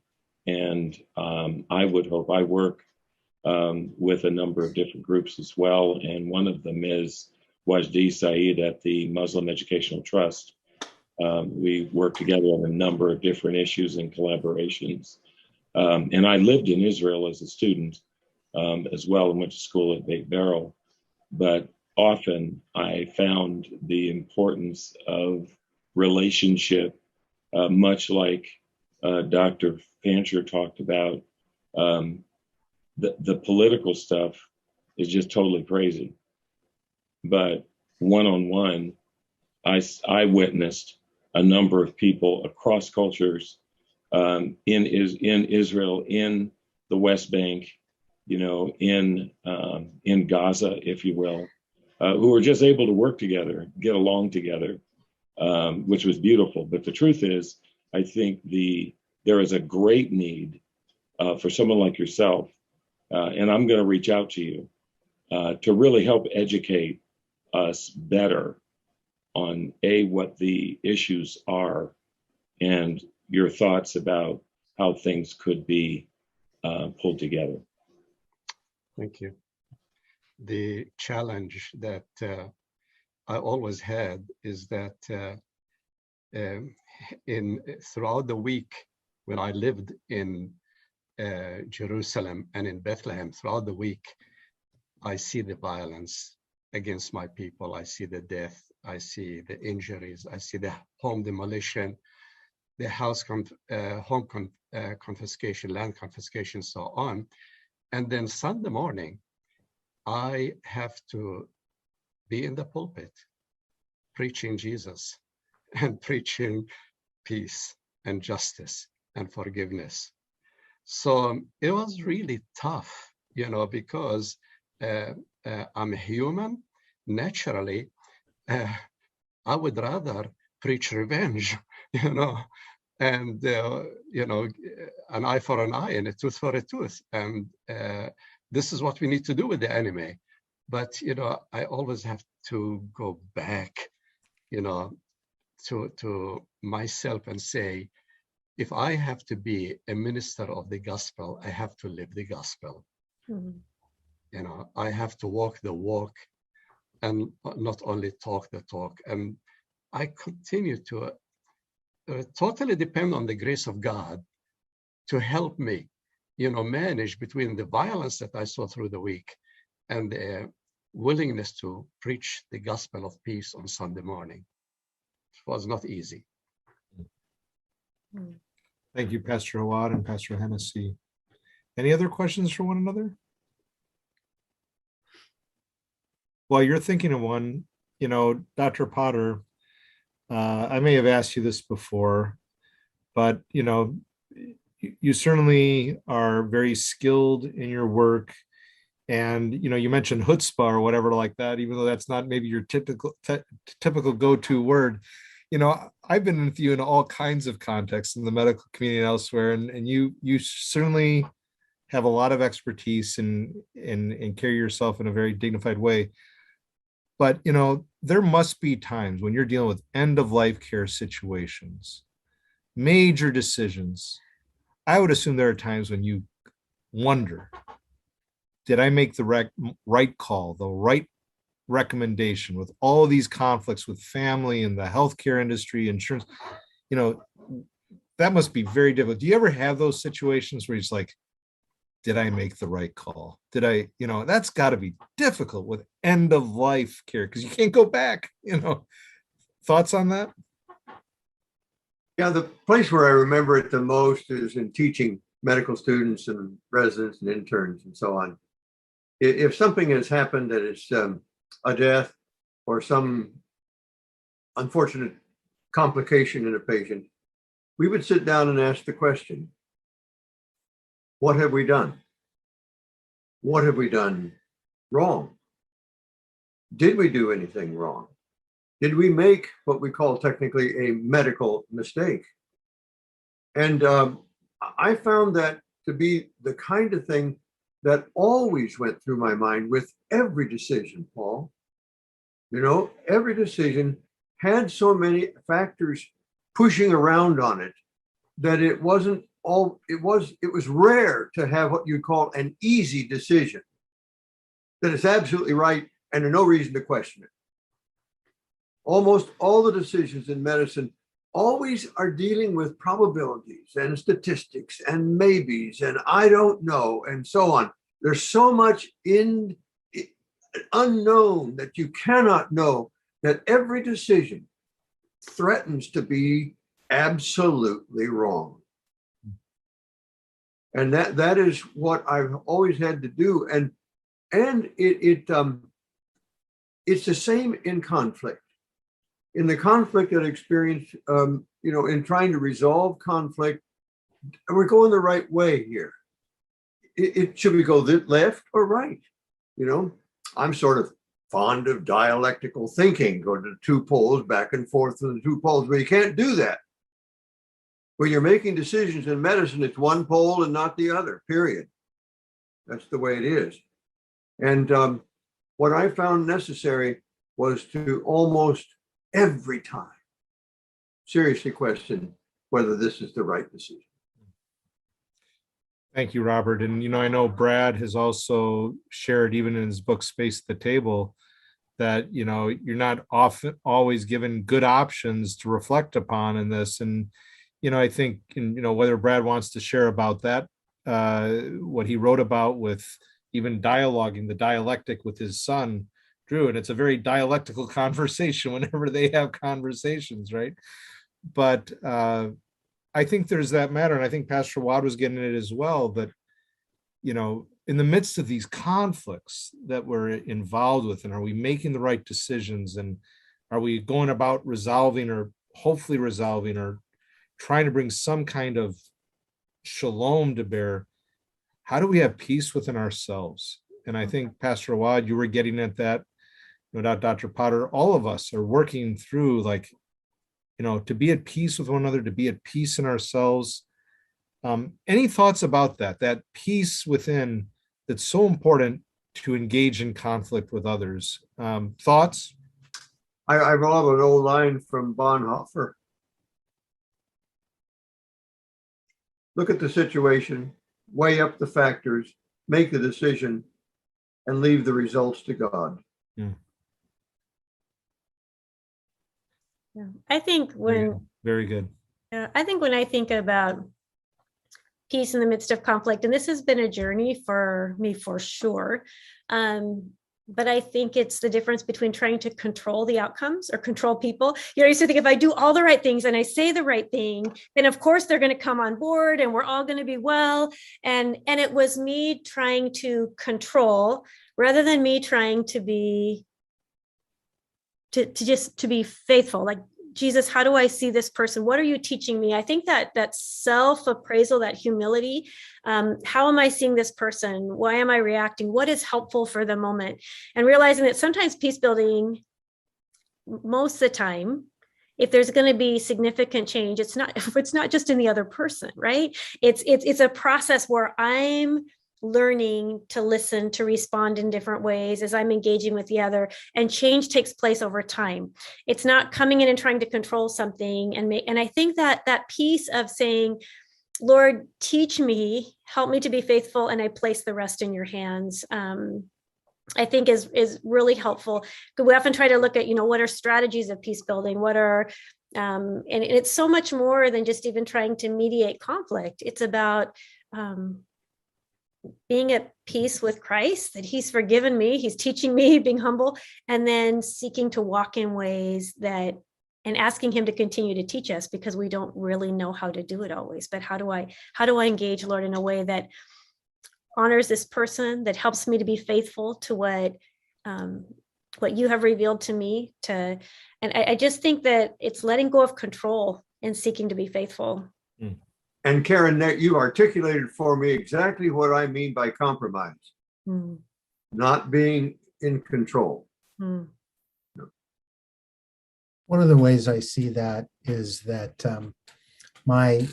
And I would hope, I work with a number of different groups as well. And one of them is Wajdi Saeed at the Muslim Educational Trust. We work together on a number of different issues and collaborations. And I lived in Israel as a student as well and went to school at Beit Barrel. But often I found the importance of relationship, much like Dr. Fancher talked about. The political stuff is just totally crazy. But one-on-one, I witnessed a number of people across cultures in Israel, in the West Bank, in Gaza, if you will, who were just able to work together, get along together, which was beautiful. But the truth is, I think there is a great need for someone like yourself, and I'm going to reach out to you to really help educate us better on what the issues are and your thoughts about how things could be pulled together. Thank you. The challenge that I always had is that throughout the week when I lived in Jerusalem and in Bethlehem, throughout the week, I see the violence against my people. I see the death. I see the injuries. I see the home demolition, the home confiscation, land confiscation, so on. And then Sunday morning, I have to be in the pulpit preaching Jesus and preaching peace and justice and forgiveness. So it was really tough, because I'm a human. Naturally, I would rather preach revenge, and, an eye for an eye and a tooth for a tooth. And this is what we need to do with the enemy. But, I always have to go back, to myself and say, if I have to be a minister of the gospel, I have to live the gospel. Mm-hmm. I have to walk the walk and not only talk the talk. And I continue to totally depend on the grace of God to help me, manage between the violence that I saw through the week and the willingness to preach the gospel of peace on Sunday morning. It was not easy. Thank you, Pastor Awad and Pastor Hennessey. Any other questions for one another? While you're thinking of one, Dr. Potter, I may have asked you this before, but, you certainly are very skilled in your work. And, you mentioned chutzpah or whatever like that, even though that's not maybe your typical go-to word. I've been with you in all kinds of contexts in the medical community and elsewhere, and you certainly have a lot of expertise and carry yourself in a very dignified way. But, there must be times when you're dealing with end-of-life care situations major decisions, I would assume there are times when you wonder, did I make the right call, the right recommendation with all these conflicts with family and the healthcare industry, insurance? You know, that must be very difficult. Do you ever have those situations where it's like, did I make the right call? Did I, that's got to be difficult with end of life care because you can't go back, Thoughts on that? Yeah, the place where I remember it the most is in teaching medical students and residents and interns and so on. If something has happened that is a death or some unfortunate complication in a patient, we would sit down and ask the question, what have we done? What have we done wrong? Did we do anything wrong? Did we make what we call technically a medical mistake? And I found that to be the kind of thing that always went through my mind with every decision, Paul. Every decision had so many factors pushing around on it that it was rare to have what you call an easy decision, that it's absolutely right and there's no reason to question it. Almost all the decisions in medicine always are dealing with probabilities and statistics and maybes and I don't know and so on. There's so much unknown that you cannot know that every decision threatens to be absolutely wrong. And that is what I've always had to do. And it's the same in conflict. In the conflict that I experienced, in trying to resolve conflict, we're going the right way here. Should we go left or right? I'm sort of fond of dialectical thinking, go to the two poles, back and forth to the two poles, but you can't do that. When you're making decisions in medicine, it's one pole and not the other, period. That's the way it is. And what I found necessary was to almost every time seriously question whether this is the right decision. Thank you, Robert. And, I know Brad has also shared, even in his book, Space at the Table, that, you're not often always given good options to reflect upon in this. And, I think, whether Brad wants to share about that, what he wrote about with even dialoguing, the dialectic with his son, Drew, and it's a very dialectical conversation whenever they have conversations, right? But I think there's that matter, and I think Pastor Awad was getting it as well, that, in the midst of these conflicts that we're involved with, and are we making the right decisions, and are we going about resolving or hopefully resolving or trying to bring some kind of shalom to bear? How do we have peace within ourselves? And I think, Pastor Awad, you were getting at that, no doubt, Dr. Potter, all of us are working through, to be at peace with one another, to be at peace in ourselves. Any thoughts about that peace within that's so important to engage in conflict with others? Thoughts? I love an old line from Bonhoeffer. Look at the situation, weigh up the factors, make the decision, and leave the results to God. Yeah. Yeah. I think very good. I think when I think about peace in the midst of conflict, and this has been a journey for me for sure, but I think it's the difference between trying to control the outcomes or control people. I used to think if I do all the right things and I say the right thing, then of course they're going to come on board and we're all going to be well. And it was me trying to control rather than me trying to be to be faithful. Like, Jesus, how do I see this person? What are you teaching me? I think that self-appraisal, that humility, how am I seeing this person? Why am I reacting? What is helpful for the moment? And realizing that sometimes peace building, most of the time, if there's going to be significant change, it's not just in the other person, right? It's a process where I'm learning to listen, to respond in different ways as I'm engaging with the other, and change takes place over time. It's not coming in and trying to control something and I think that piece of saying, Lord, teach me, help me to be faithful, and I place the rest in your hands, I think is really helpful. We often try to look at, what are strategies of peace building? What are, and it's so much more than just even trying to mediate conflict. It's about being at peace with Christ, that he's forgiven me, he's teaching me, being humble, and then seeking to walk in ways that, and asking him to continue to teach us, because we don't really know how to do it always. But how do I engage, Lord, in a way that honors this person, that helps me to be faithful to what you have revealed to me, and I just think that it's letting go of control and seeking to be faithful. And Karen, that you articulated for me exactly what I mean by compromise. Not being in control. One of the ways I see that is that my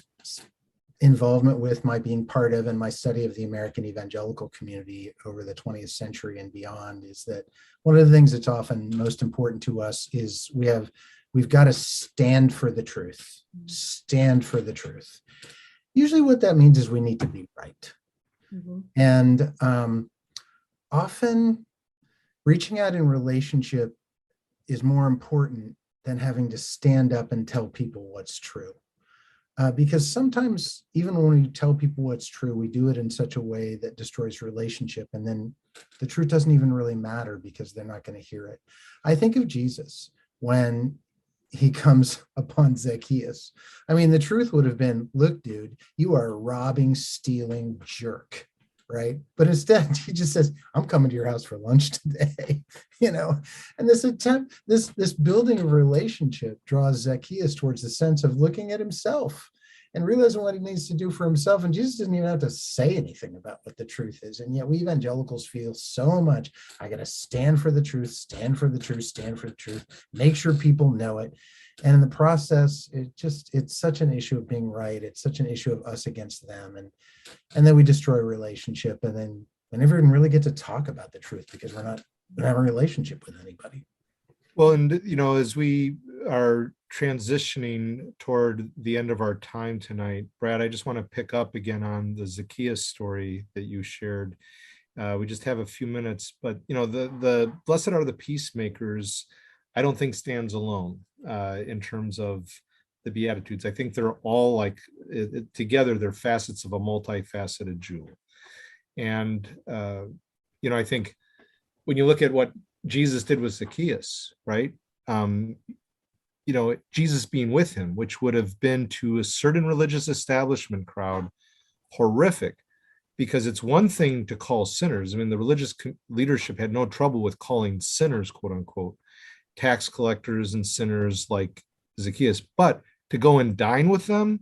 involvement with, my being part of, and my study of the American evangelical community over the 20th century and beyond is that one of the things that's often most important to us is we've got to stand for the truth. Stand for the truth. Usually what that means is we need to be right. And often reaching out in relationship is more important than having to stand up and tell people what's true. Because sometimes even when we tell people what's true, we do it in such a way that destroys relationship. And then the truth doesn't even really matter because they're not going to hear it. I think of Jesus when he comes upon Zacchaeus. I mean, the truth would have been, look, dude, you are a robbing, stealing jerk, right? But instead, he just says, I'm coming to your house for lunch today, And this attempt, this building of relationship draws Zacchaeus towards the sense of looking at himself and realizing what he needs to do for himself. And Jesus didn't even have to say anything about what the truth is. And yet we evangelicals feel so much, I got to stand for the truth, stand for the truth, stand for the truth, make sure people know it. And in the process, it's such an issue of being right. It's such an issue of us against them. And then we destroy a relationship. And then we never even really get to talk about the truth because we don't have a relationship with anybody. Well, and as we are transitioning toward the end of our time tonight, Brad, I just want to pick up again on the Zacchaeus story that you shared. We just have a few minutes, but the Blessed Are the Peacemakers, I don't think stands alone in terms of the Beatitudes. I think they're all together, they're facets of a multifaceted jewel. And, I think when you look at what Jesus did with Zacchaeus, right? Jesus being with him, which would have been to a certain religious establishment crowd horrific, because it's one thing to call sinners. I mean, the religious leadership had no trouble with calling sinners, quote unquote, tax collectors and sinners like Zacchaeus, but to go and dine with them,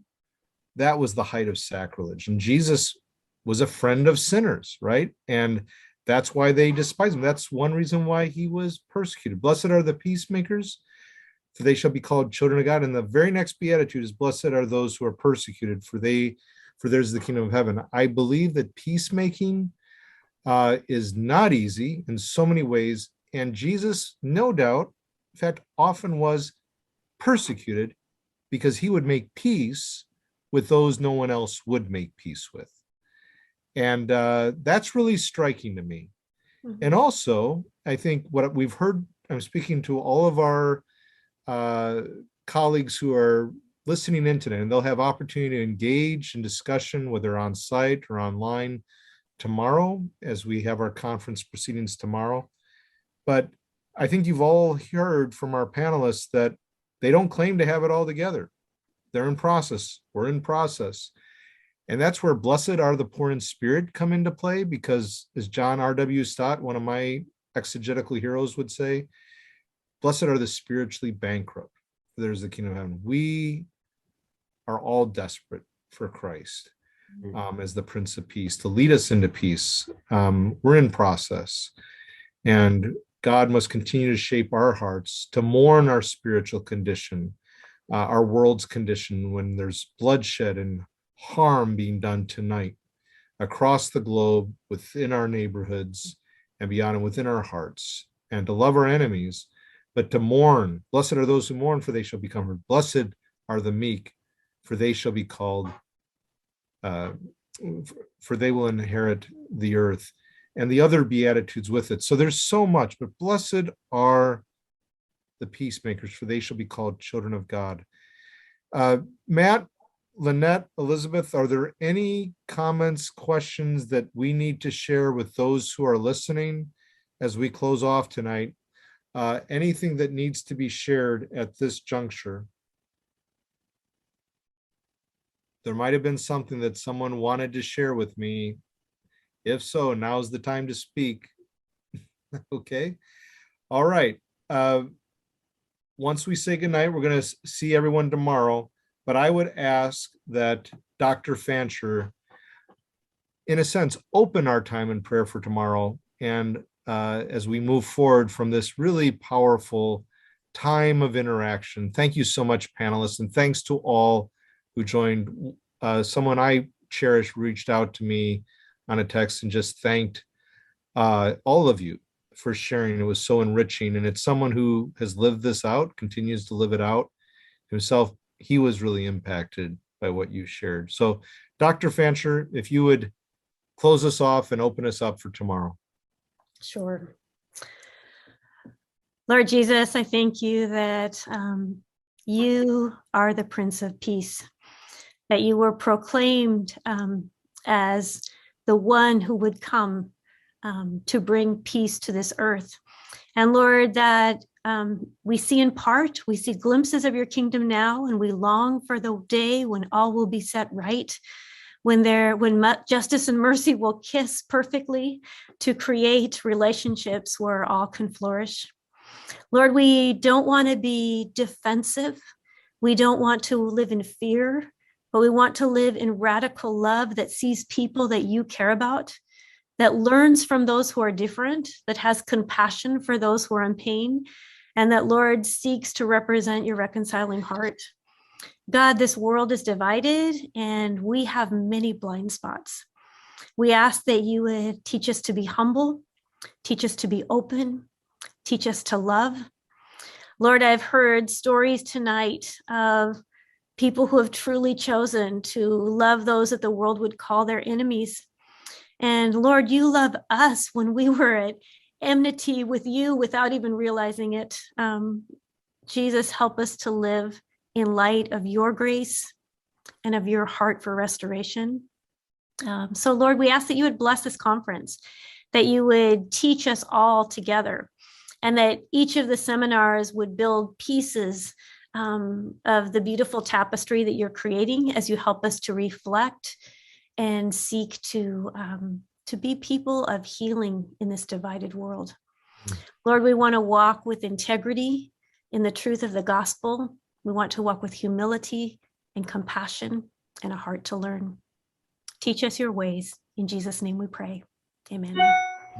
that was the height of sacrilege. And Jesus was a friend of sinners, right? And that's why they despised him. That's one reason why he was persecuted. Blessed are the peacemakers, for they shall be called children of God. And the very next beatitude is, blessed are those who are persecuted, for theirs is the kingdom of heaven. I believe that peacemaking is not easy in so many ways. And Jesus, no doubt, in fact, often was persecuted because he would make peace with those no one else would make peace with. And that's really striking to me. And also, I think what we've heard, I'm speaking to all of our colleagues who are listening in today, and they'll have opportunity to engage in discussion, whether on site or online tomorrow, as we have our conference proceedings tomorrow. But I think you've all heard from our panelists that they don't claim to have it all together. They're in process. We're in process. And that's where blessed are the poor in spirit come into play, because as John R.W. Stott, one of my exegetical heroes, would say, blessed are the spiritually bankrupt, for there's the kingdom of heaven. We are all desperate for Christ as the Prince of Peace to lead us into peace. We're in process, and God must continue to shape our hearts to mourn our spiritual condition, our world's condition when there's bloodshed and harm being done tonight across the globe, within our neighborhoods and beyond, and within our hearts, and to love our enemies, but to mourn. Blessed are those who mourn, for they shall be comforted. Blessed are the meek, for they shall be called, for they will inherit the earth, and the other beatitudes with it. So there's so much, but blessed are the peacemakers, for they shall be called children of God. Matt, Lynette, Elizabeth, are there any comments, questions that we need to share with those who are listening as we close off tonight? Anything that needs to be shared at this juncture? There might have been something that someone wanted to share with me. If so, now's the time to speak. Okay. All right. Once we say goodnight, we're going to see everyone tomorrow. But I would ask that Dr. Fancher, in a sense, open our time in prayer for tomorrow. And as we move forward from this really powerful time of interaction. Thank you so much, panelists. And thanks to all who joined. Someone I cherish reached out to me on a text and just thanked all of you for sharing. It was so enriching. And it's someone who has lived this out, continues to live it out himself. He was really impacted by what you shared. So Dr. Fancher, if you would close us off and open us up for tomorrow. Sure. Lord Jesus, I thank you that you are the Prince of Peace, that you were proclaimed as the one who would come to bring peace to this earth. And Lord, that we see in part, we see glimpses of your kingdom now, and we long for the day when all will be set right, when justice and mercy will kiss perfectly to create relationships where all can flourish. Lord, we don't want to be defensive. We don't want to live in fear, but we want to live in radical love that sees people that you care about, that learns from those who are different, that has compassion for those who are in pain, and that, Lord, seeks to represent your reconciling heart. God, this world is divided and we have many blind spots. We ask that you would teach us to be humble, teach us to be open, teach us to love. Lord, I've heard stories tonight of people who have truly chosen to love those that the world would call their enemies. And Lord, you love us when we were at enmity with you without even realizing it. Jesus, help us to live in light of your grace and of your heart for restoration. So Lord, we ask that you would bless this conference, that you would teach us all together, and that each of the seminars would build pieces of the beautiful tapestry that you're creating as you help us to reflect and seek to be people of healing in this divided world. Lord, we want to walk with integrity in the truth of the gospel. We want to walk with humility and compassion and a heart to learn. Teach us your ways. In Jesus' name we pray. Amen.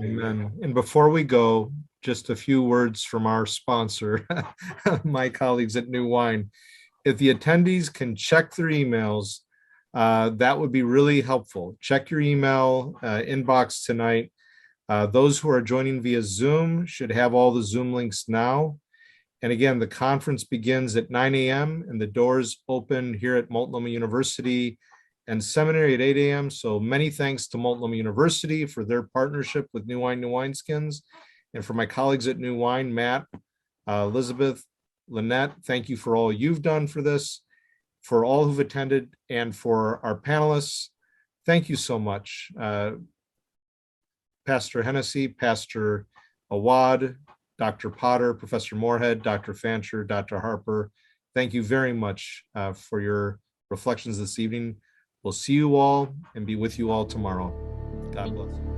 Amen. And before we go, just a few words from our sponsor, my colleagues at New Wine. If the attendees can check their emails, that would be really helpful. Check your email inbox tonight. Those who are joining via Zoom should have all the Zoom links now. And again, the conference begins at 9 a.m. and the doors open here at Multnomah University and Seminary at 8 a.m. So many thanks to Multnomah University for their partnership with New Wine, New Wineskins. And for my colleagues at New Wine, Matt, Elizabeth, Lynette, thank you for all you've done for this, for all who've attended, and for our panelists. Thank you so much. Pastor Hennessey, Pastor Awad, Dr. Potter, Professor Moorhead, Dr. Fancher, Dr. Harper, thank you very much for your reflections this evening. We'll see you all and be with you all tomorrow. God bless.